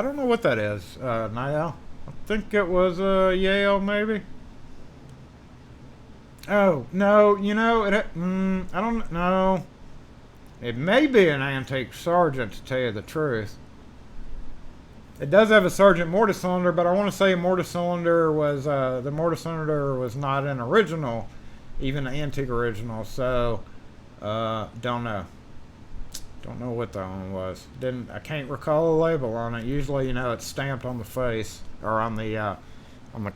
don't know what that is, Niall. I think it was Yale, maybe. Oh, no, I don't know. It may be an antique sergeant, to tell you the truth. It does have a sergeant mortar cylinder, but I want to say the mortar cylinder was not an original, even an antique original. So, don't know. Don't know what that one was. I can't recall a label on it. Usually, it's stamped on the face or on the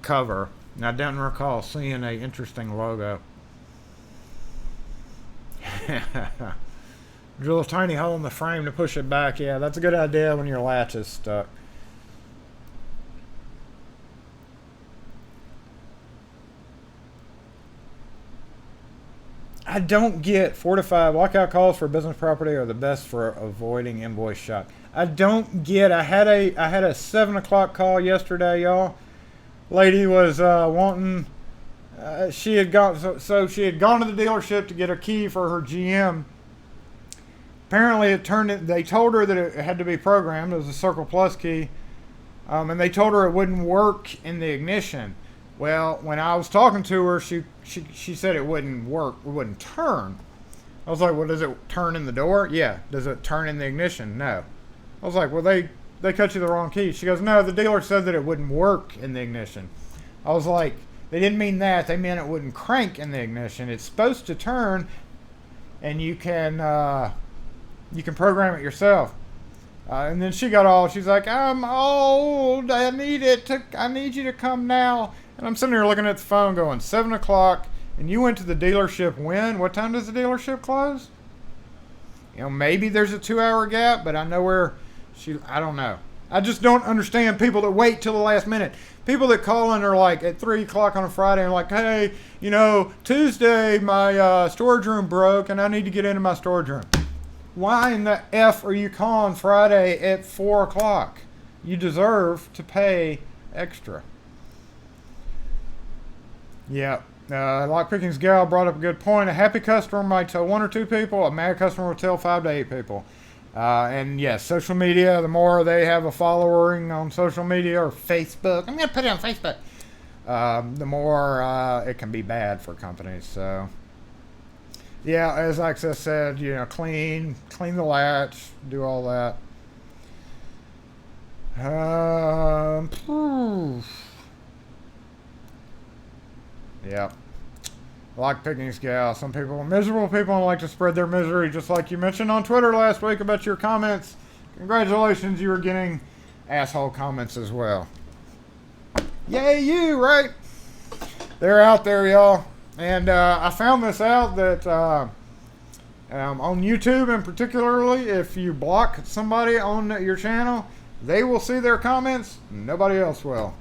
cover. And I don't recall seeing an interesting logo. Drill a tiny hole in the frame to push it back. Yeah, that's a good idea when your latch is stuck. I don't get 4 to 5 lockout calls for business property are the best for avoiding invoice shock. I don't get. I had a 7 o'clock call yesterday, y'all. Lady was wanting. She had gone to the dealership to get a key for her GM. Apparently, they told her that it had to be programmed. It was a Circle Plus key, and they told her it wouldn't work in the ignition. Well, when I was talking to her, she said it wouldn't work. It wouldn't turn. I was like, well, does it turn in the door? Yeah. Does it turn in the ignition? No. I was like, well, they cut you the wrong key. She goes, no, the dealer said that it wouldn't work in the ignition. I was like, they didn't mean that. They meant it wouldn't crank in the ignition. It's supposed to turn, and you can program it yourself. And then she's like, I'm old. I need you to come now. And I'm sitting here looking at the phone going, 7 o'clock, and you went to the dealership when? What time does the dealership close? Maybe there's a 2-hour gap, but I know I don't know. I just don't understand people that wait till the last minute. People that call in are like at 3 o'clock on a Friday and like, hey, Tuesday my storage room broke and I need to get into my storage room. Why in the F are you calling Friday at 4 o'clock? You deserve to pay extra. Yeah. Lockpicking's gal brought up a good point. A happy customer might tell 1 or 2 people. A mad customer will tell 5 to 8 people. And yes, social media, the more they have a following on social media or Facebook, I'm going to put it on Facebook, the more it can be bad for companies. So, yeah, as Access said, clean the latch, do all that. Yeah. Lockpicking's gal. Some people, miserable people, like to spread their misery, just like you mentioned on Twitter last week about your comments. Congratulations, you were getting asshole comments as well. Yay, you, right? They're out there, y'all. And I found this out that on YouTube, and particularly if you block somebody on your channel, they will see their comments. Nobody else will.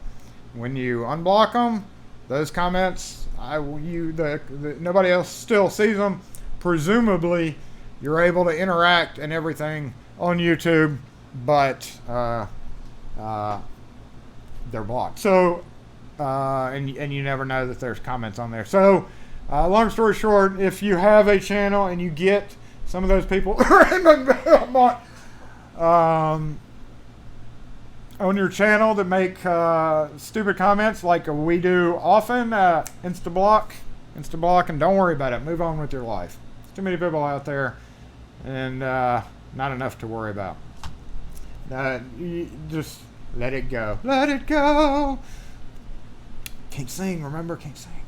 When you unblock them, those comments, nobody else still sees them. Presumably, you're able to interact and everything on YouTube, but they're blocked. So, and you never know that there's comments on there. So, long story short, if you have a channel and you get some of those people on your channel that make stupid comments like we do often, insta-block, and don't worry about it. Move on with your life. There's too many people out there, and not enough to worry about. You just let it go. Let it go. Can't sing, remember? Can't sing.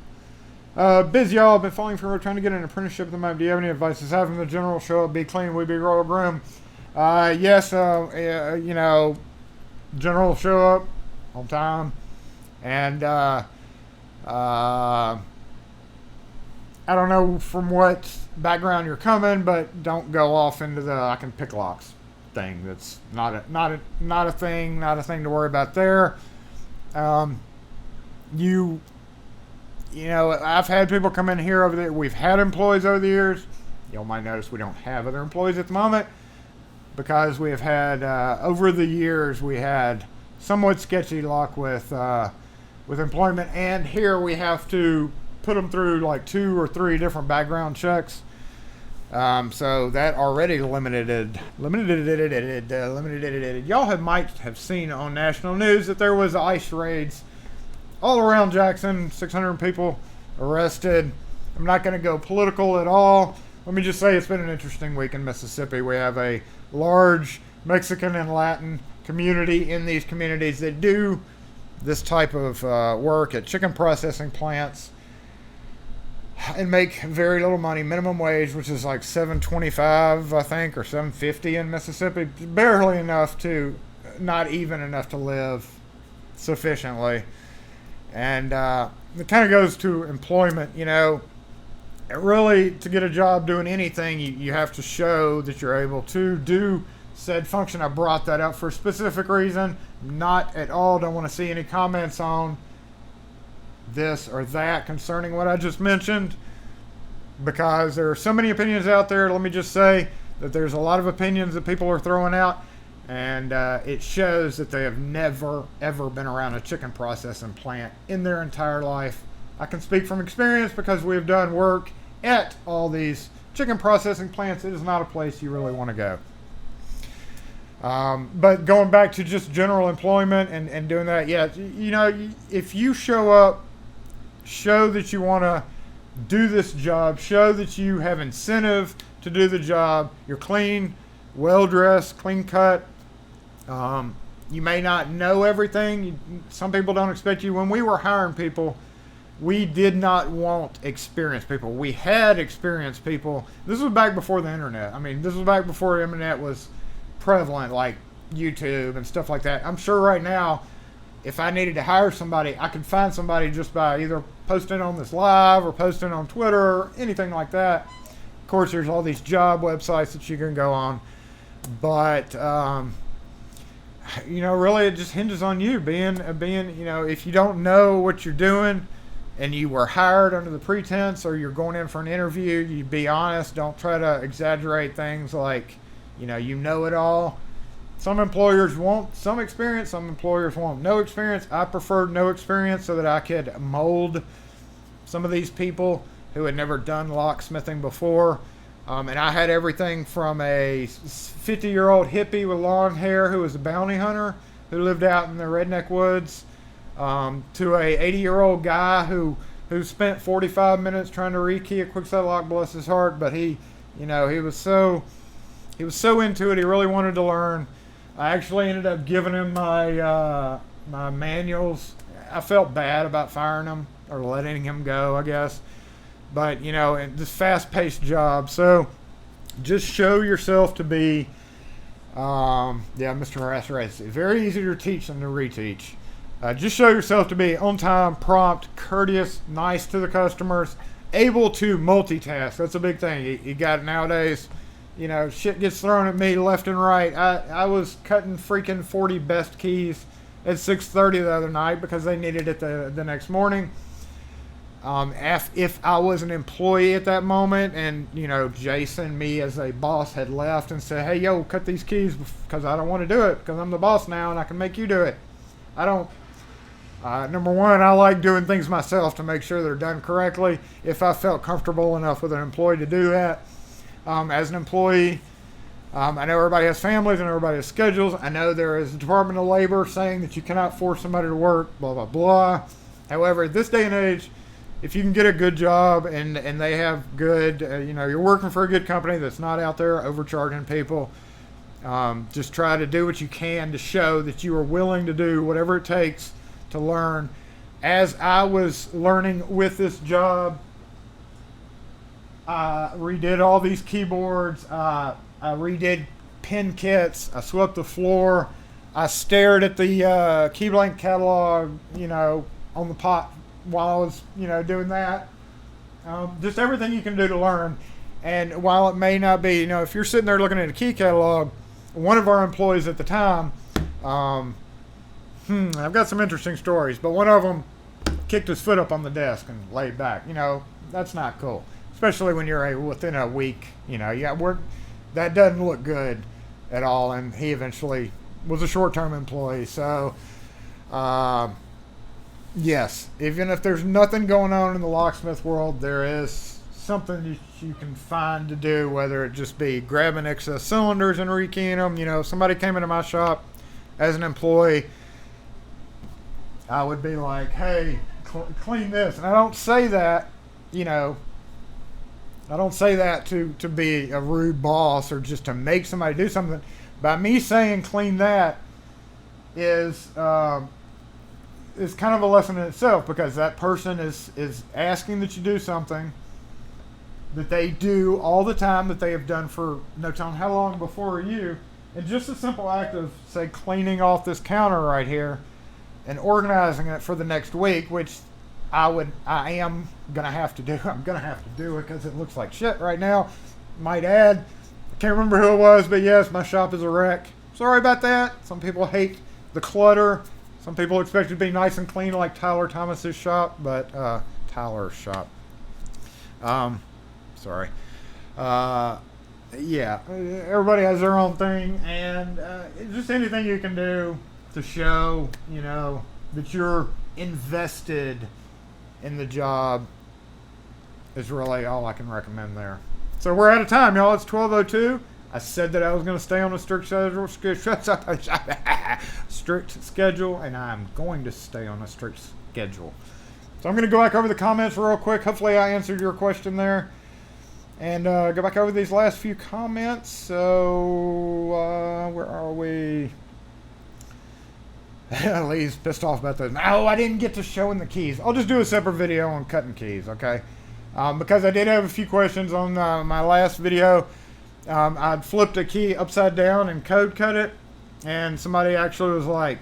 Busy, y'all. Been following for trying to get an apprenticeship at the moment. Do you have any advice? Is having the general show up, be clean, we be royal groom? Yes, general show up on time, and I don't know from what background you're coming, but don't go off into I can pick locks. thing. That's not a thing to worry about there. You know, I've had people come in here over there. We've had employees over the years. You might notice we don't have other employees at the moment because we have had over the years we had somewhat sketchy luck with employment, and here we have to put them through like 2 or 3 different background checks. So that already limited. Y'all might have seen on national news that there was ICE raids all around Jackson, 600 people arrested. I'm not going to go political at all. Let me just say it's been an interesting week in Mississippi. We have a large Mexican and Latin community in these communities that do this type of work at chicken processing plants and make very little money. Minimum wage, which is like $7.25, I think, or $7.50 in Mississippi. Barely enough to, not even enough to live sufficiently. And it kind of goes to employment, you know. Really, to get a job doing anything, you have to show that you're able to do said function. I brought that up for a specific reason. Not at all. Don't want to see any comments on this or that concerning what I just mentioned, because there are so many opinions out there. Let me just say that there's a lot of opinions that people are throwing out, and it shows that they have never, ever been around a chicken processing plant in their entire life. I can speak from experience because we've done work at all these chicken processing plants. It is not a place you really want to go. But going back to just general employment and doing that, yeah, you know, if you show up, show that you want to do this job, show that you have incentive to do the job, you're clean, well-dressed, clean-cut. You may not know everything. Some people don't expect you. When we were hiring people, we did not want experienced people. We had experienced people. This was back before the internet. I mean, this was back before the internet was prevalent, like YouTube and stuff like that. I'm sure right now, if I needed to hire somebody, I could find somebody just by either posting on this live or posting on Twitter or anything like that. Of course, there's all these job websites that you can go on. But, you know, really it just hinges on you being, you know, if you don't know what you're doing and you were hired under the pretense, or you're going in for an interview, you be honest. Don't try to exaggerate things like, you know it all. Some employers want some experience, some employers want no experience. I preferred no experience so that I could mold some of these people who had never done locksmithing before. And I had everything from a 50-year-old hippie with long hair who was a bounty hunter who lived out in the redneck woods, to a 80-year-old guy who spent 45 minutes trying to rekey a quickset lock, bless his heart. But he was so into it. He really wanted to learn. I actually ended up giving him my manuals. I felt bad about firing him or letting him go, I guess. But, you know, this fast-paced job. So just show yourself to be, Mr. Harasser, it's very easy to teach than to reteach. Just show yourself to be on time, prompt, courteous, nice to the customers, able to multitask. That's a big thing. You got it nowadays. You know, shit gets thrown at me left and right. I was cutting freaking 40 best keys at 6:30 the other night because they needed it the next morning. If I was an employee at that moment and, you know, Jason, me as a boss, had left and said, hey, yo, cut these keys because I don't want to do it because I'm the boss now and I can make you do it. I don't. Number one, I like doing things myself to make sure they're done correctly. If I felt comfortable enough with an employee to do that. As an employee, I know everybody has families and everybody has schedules. I know there is a Department of Labor saying that you cannot force somebody to work, blah, blah, blah. However, at this day and age, if you can get a good job and they have good, you're working for a good company that's not out there overcharging people, just try to do what you can to show that you are willing to do whatever it takes to learn. As I was learning with this job, I redid all these keyboards. I redid pin kits. I swept the floor. I stared at the key blank catalog, on the pot while I was, doing that. Just everything you can do to learn. And while it may not be, if you're sitting there looking at a key catalog, one of our employees at the time, I've got some interesting stories, but one of them kicked his foot up on the desk and laid back. You know, that's not cool, especially when you're within a week. You know, that doesn't look good at all. And he eventually was a short-term employee. So, yes, even if there's nothing going on in the locksmith world, there is something you can find to do, whether it just be grabbing excess cylinders and rekeying them. You know, if somebody came into my shop as an employee, I would be like, hey, clean this. And I don't say that, you know, I don't say that to be a rude boss or just to make somebody do something. By me saying clean that is kind of a lesson in itself, because that person is asking that you do something that they do all the time, that they have done for no telling how long before you. And just a simple act of, say, cleaning off this counter right here and organizing it for the next week, which I am going to have to do. I'm going to have to do it because it looks like shit right now. Might add, I can't remember who it was, but yes, my shop is a wreck. Sorry about that. Some people hate the clutter. Some people expect it to be nice and clean like Tyler Thomas's shop, but Tyler's shop. Sorry. Yeah, everybody has their own thing, and just anything you can do to show, you know, that you're invested in the job is really all I can recommend there. So we're out of time, y'all. It's 12:02. I said that I was going to stay on a strict schedule, and I'm going to stay on a strict schedule. So I'm going to go back over the comments real quick. Hopefully I answered your question there. And go back over these last few comments. So, where are we? Lee's pissed off about those. Oh, I didn't get to showing the keys. I'll just do a separate video on cutting keys, okay? Because I did have a few questions on my last video. I'd flipped a key upside down and code cut it. And somebody actually was like,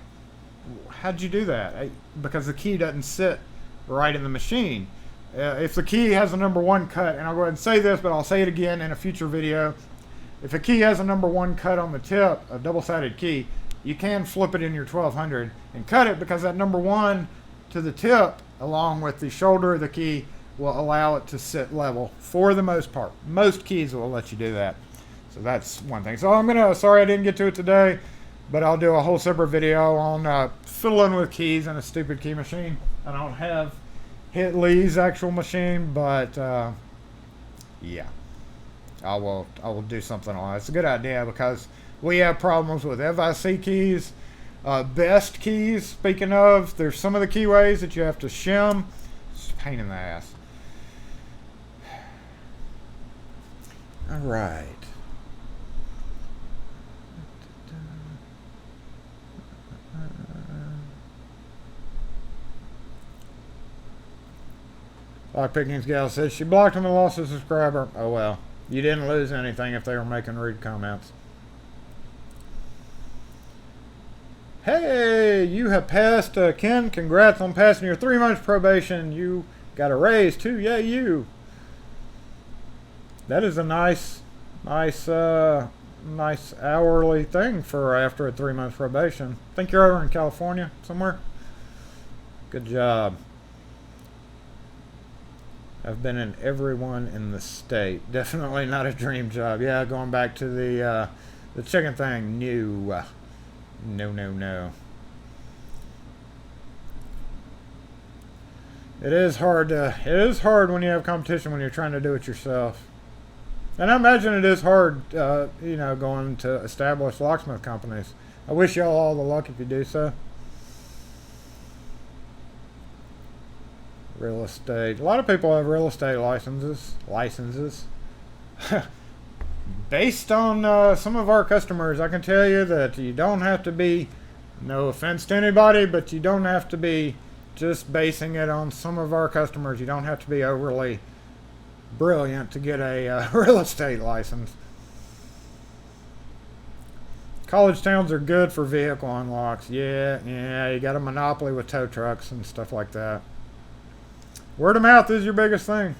how'd you do that? Because the key doesn't sit right in the machine. If the key has a number 1 cut, and I'll go ahead and say this, but I'll say it again in a future video. If a key has a number 1 cut on the tip, a double-sided key, you can flip it in your 1200 and cut it, because that number 1 to the tip, along with the shoulder of the key, will allow it to sit level for the most part. Most keys will let you do that. So that's one thing. So sorry I didn't get to it today, but I'll do a whole separate video on fiddling with keys in a stupid key machine. I don't have hit Lee's actual machine, but yeah, I will do something on it. It's a good idea, because we have problems with FIC keys, best keys. Speaking of, there's some of the keyways that you have to shim. It's a pain in the ass. All right. Lockpicking's gal says she blocked him and lost a subscriber. Oh well, you didn't lose anything if they were making rude comments. Hey, you have passed, Ken. Congrats on passing your 3 months probation. You got a raise too. Yay, you. That is a nice hourly thing for after a 3 month probation. I think you're over in California somewhere. Good job. I've been in every one in the state. Definitely not a dream job. Yeah, going back to the chicken thing. No. No. It is hard when you have competition when you're trying to do it yourself. And I imagine it is hard, going to established locksmith companies. I wish y'all all the luck if you do so. Real estate. A lot of people have real estate licenses. Based on some of our customers, I can tell you that you don't have to be, no offense to anybody, but you don't have to be just basing it on some of our customers. You don't have to be overly brilliant to get a real estate license. College towns are good for vehicle unlocks. Yeah, you got a monopoly with tow trucks and stuff like that. Word of mouth is your biggest thing.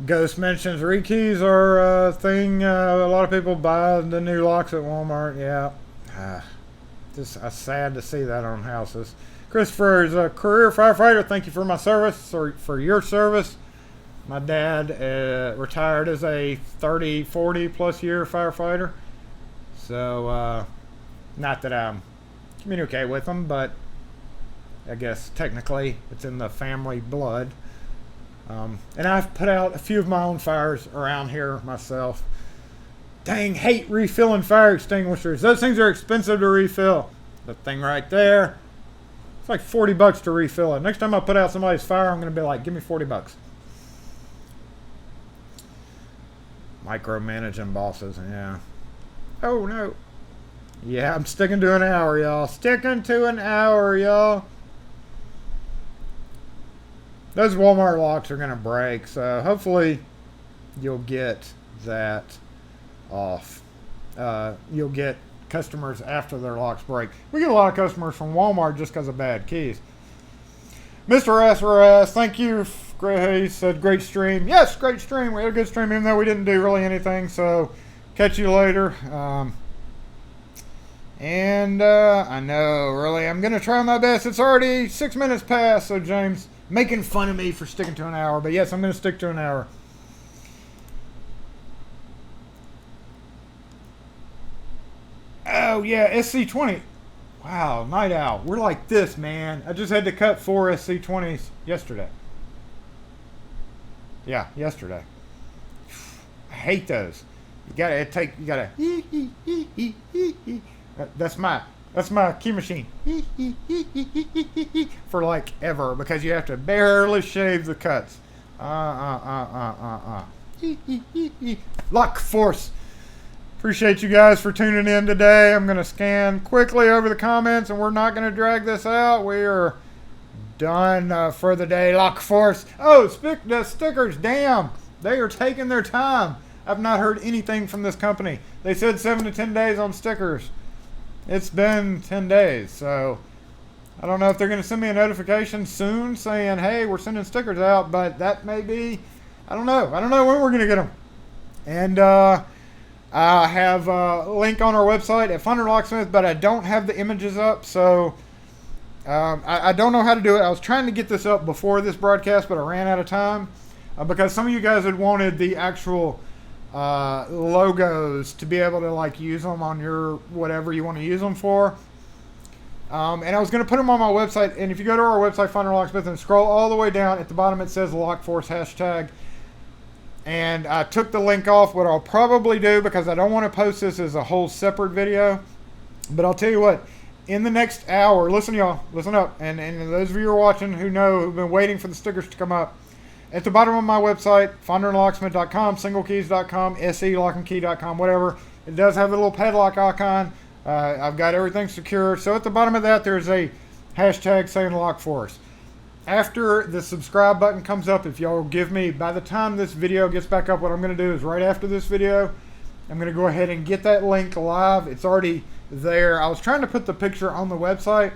Ghost mentions rekeys are a thing. A lot of people buy the new locks at Walmart. Yeah. Just sad to see that on houses. Christopher is a career firefighter. Thank you for my service, or for your service. My dad retired as a 30, 40 plus year firefighter. So, not that I'm communicate with him, but I guess technically it's in the family blood. And I've put out a few of my own fires around here myself. Dang, hate refilling fire extinguishers. Those things are expensive to refill. The thing right there, it's like $40 to refill it. Next time I put out somebody's fire, I'm going to be like, give me $40. Micromanaging bosses, yeah. Oh, no. Yeah, I'm sticking to an hour, y'all. Sticking to an hour, y'all. Those Walmart locks are going to break, so hopefully you'll get that off. You'll get customers after their locks break. We get a lot of customers from Walmart just because of bad keys. Mr. SRS, thank you. He said, great stream. Yes, great stream. We had a good stream, even though we didn't do really anything, so catch you later. I know, really, I'm going to try my best. It's already 6 minutes past, so James making fun of me for sticking to an hour. But yes, I'm going to stick to an hour. Oh, yeah, SC20. Wow, Night Owl. We're like this, man. I just had to cut 4 SC20s yesterday. Yeah, yesterday. I hate those. You gotta. That's my key machine. For like ever, because you have to barely shave the cuts. Lock force. Appreciate you guys for tuning in today. I'm going to scan quickly over the comments, and we're not going to drag this out. We are done for the day. Lock force. Oh, the stickers. Damn. They are taking their time. I've not heard anything from this company. They said 7 to 10 days on stickers. It's been 10 days, so I don't know if they're going to send me a notification soon saying, hey, we're sending stickers out, but that may be, I don't know. I don't know when we're going to get them. And I have a link on our website at Thunder Locksmith, but I don't have the images up, so I don't know how to do it. I was trying to get this up before this broadcast, but I ran out of time because some of you guys had wanted the actual logos to be able to like use them on your whatever you want to use them for. And I was going to put them on my website, and if you go to our website, Thunder Locksmith, and scroll all the way down, at the bottom it says LockForce hashtag. And I took the link off. What I'll probably do, because I don't want to post this as a whole separate video, but I'll tell you what, in the next hour, listen y'all, listen up, and those of you who are watching who've been waiting for the stickers to come up, at the bottom of my website, fonderandlocksmith.com, singlekeys.com, selockandkey.com, whatever, it does have a little padlock icon. I've got everything secure. So at the bottom of that, there's a hashtag saying LockForce. After the subscribe button comes up, if y'all give me, by the time this video gets back up, what I'm going to do is right after this video, I'm going to go ahead and get that link live. It's already there. I was trying to put the picture on the website,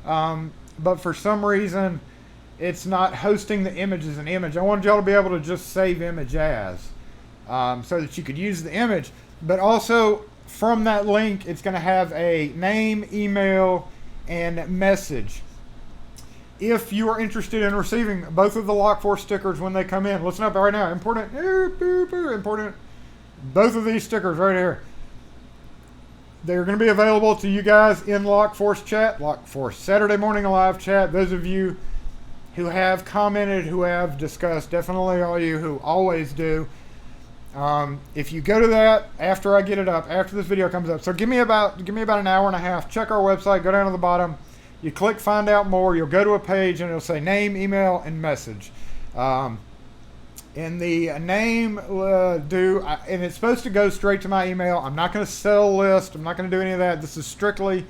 but for some reason, it's not hosting the image as an image. I wanted y'all to be able to just save image as, so that you could use the image. But also, from that link, it's going to have a name, email, and message. If you are interested in receiving both of the LockForce stickers when they come in, listen up right now. Important. Both of these stickers right here. They're going to be available to you guys in LockForce Chat, LockForce Saturday Morning Live Chat. Those of you who have commented, who have discussed, definitely all you who always do. If you go to that after I get it up, after this video comes up, so give me about an hour and a half. Check our website. Go down to the bottom. You click Find Out More. You'll go to a page and it'll say name, email, and message. In the name, and it's supposed to go straight to my email. I'm not going to sell a list. I'm not going to do any of that. This is strictly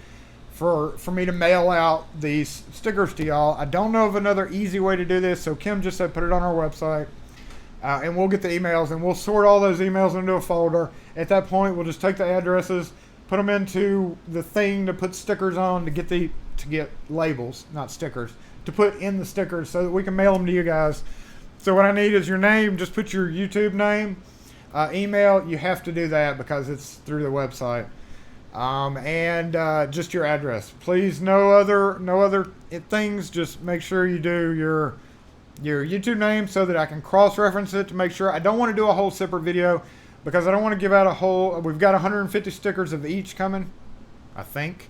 for me to mail out these stickers to y'all. I don't know of another easy way to do this, so Kim just said put it on our website. And we'll get the emails, and we'll sort all those emails into a folder. At that point, we'll just take the addresses, put them into the thing to put stickers on, to get labels, not stickers, to put in the stickers so that we can mail them to you guys. So what I need is your name. Just put your YouTube name. Email, you have to do that because it's through the website. And just your address. Please, no other things. Just make sure you do your YouTube name so that I can cross-reference it to make sure. I don't want to do a whole separate video because I don't want to give out a whole. We've got 150 stickers of each coming, I think.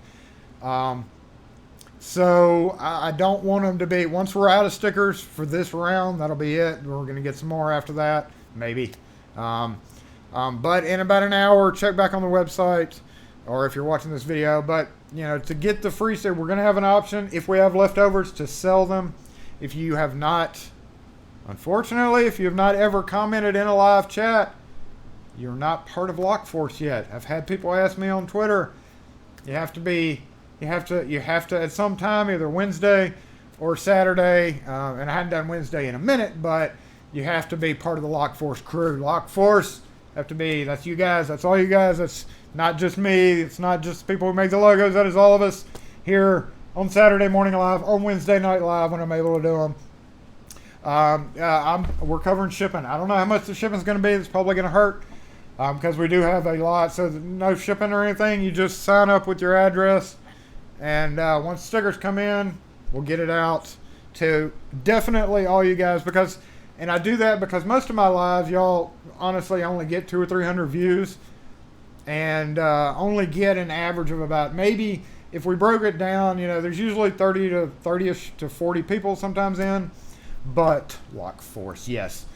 So I don't want them to be, once we're out of stickers for this round, that'll be it. We're going to get some more after that, maybe. But in about an hour, check back on the website, or if you're watching this video. But, you know, to get the free sticker, we're going to have an option, if we have leftovers, to sell them. If you have not, unfortunately, if you have not ever commented in a live chat, you're not part of Lockforce yet. I've had people ask me on Twitter, you have to at some time, either Wednesday or Saturday, and I hadn't done Wednesday in a minute, but you have to be part of the Lockforce crew. Lockforce have to be, that's you guys, that's all you guys, that's not just me, it's not just people who make the logos, that is all of us here on Saturday morning live, on Wednesday night live when I'm able to do them. We're covering shipping. I don't know how much the shipping's going to be. It's probably going to hurt because we do have a lot. So no shipping or anything. You just sign up with your address. And once stickers come in, we'll get it out to definitely all you guys. And I do that because most of my lives, y'all honestly only get 200 or 300 views. And only get an average of about, maybe if we broke it down, you know, there's usually 30-ish to 40 people sometimes in. But Lockforce, yes.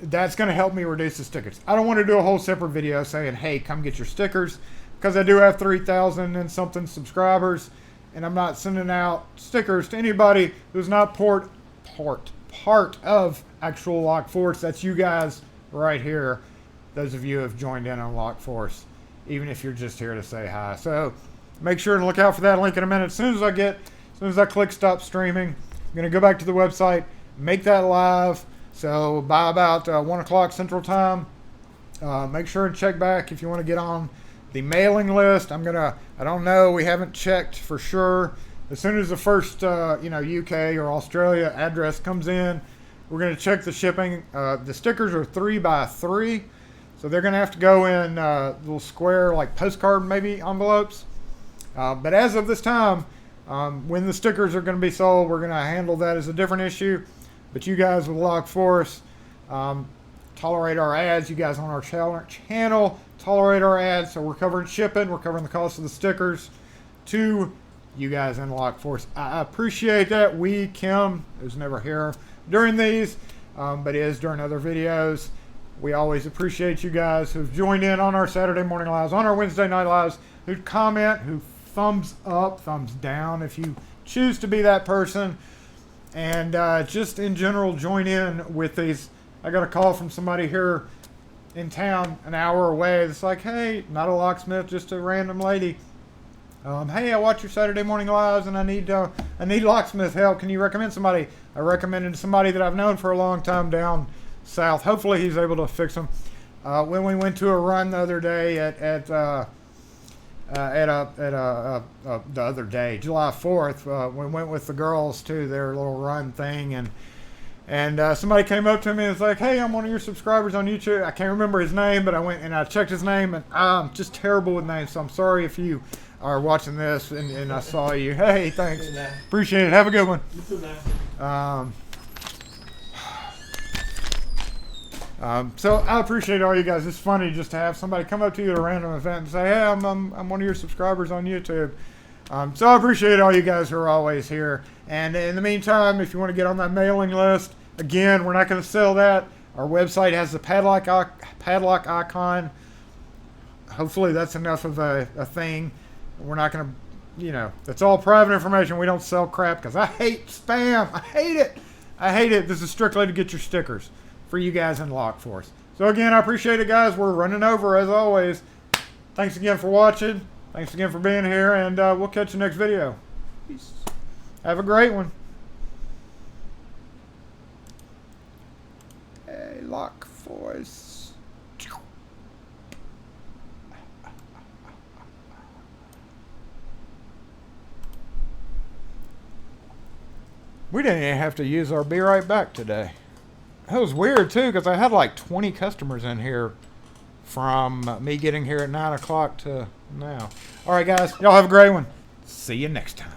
That's going to help me reduce the stickers. I don't want to do a whole separate video saying, hey, come get your stickers. Because I do have 3,000 and something subscribers. And I'm not sending out stickers to anybody who's not part of actual Lockforce. That's you guys right here. Those of you who have joined in on Lockforce. Even if you're just here to say hi. So make sure to look out for that link in a minute. As soon as I click stop streaming, I'm going to go back to the website, make that live. So by about 1 o'clock Central Time, make sure and check back if you want to get on the mailing list. I don't know, we haven't checked for sure. As soon as the first, UK or Australia address comes in, we're going to check the shipping. The stickers are 3x3. So they're going to have to go in little square, like postcard maybe envelopes. But as of this time, when the stickers are going to be sold, we're going to handle that as a different issue. But you guys with Lockforce, tolerate our ads. You guys on our channel tolerate our ads. So we're covering shipping. We're covering the cost of the stickers to you guys in Lockforce. I appreciate that. Kim, who's never here during these, but is during other videos. We always appreciate you guys who've joined in on our Saturday morning lives, on our Wednesday night lives, who comment, who thumbs up, thumbs down if you choose to be that person. And just in general, join in with these. I got a call from somebody here in town an hour away. It's like, hey, not a locksmith, just a random lady. Hey, I watch your Saturday morning lives and I need locksmith help. Can you recommend somebody? I recommended somebody that I've known for a long time down south. Hopefully he's able to fix them. When we went to a run the other day the other day, July 4th, we went with the girls to their little run thing, and somebody came up to me and was like, hey, I'm one of your subscribers on YouTube. I can't remember his name, but I went and I checked his name, and I'm just terrible with names, so I'm sorry if you are watching this and I saw you. Hey, thanks. Appreciate it. Have a good one. So I appreciate all you guys. It's funny just to have somebody come up to you at a random event and say, hey, I'm one of your subscribers on YouTube. So I appreciate all you guys who are always here. And in the meantime, if you want to get on that mailing list, again, we're not going to sell that. Our website has the padlock icon. Hopefully that's enough of a thing. We're not going to, that's all private information. We don't sell crap because I hate spam. I hate it. I hate it. This is strictly to get your stickers for you guys in Lockforce. So again, I appreciate it, guys. We're running over as always. Thanks again for watching. Thanks again for being here, and we'll catch you next video. Peace. Have a great one. Hey, Lockforce. We We didn't even have to use our be right back today. That was weird too, because I had like 20 customers in here from me getting here at 9 o'clock to now. All right, guys, y'all have a great one. See you next time.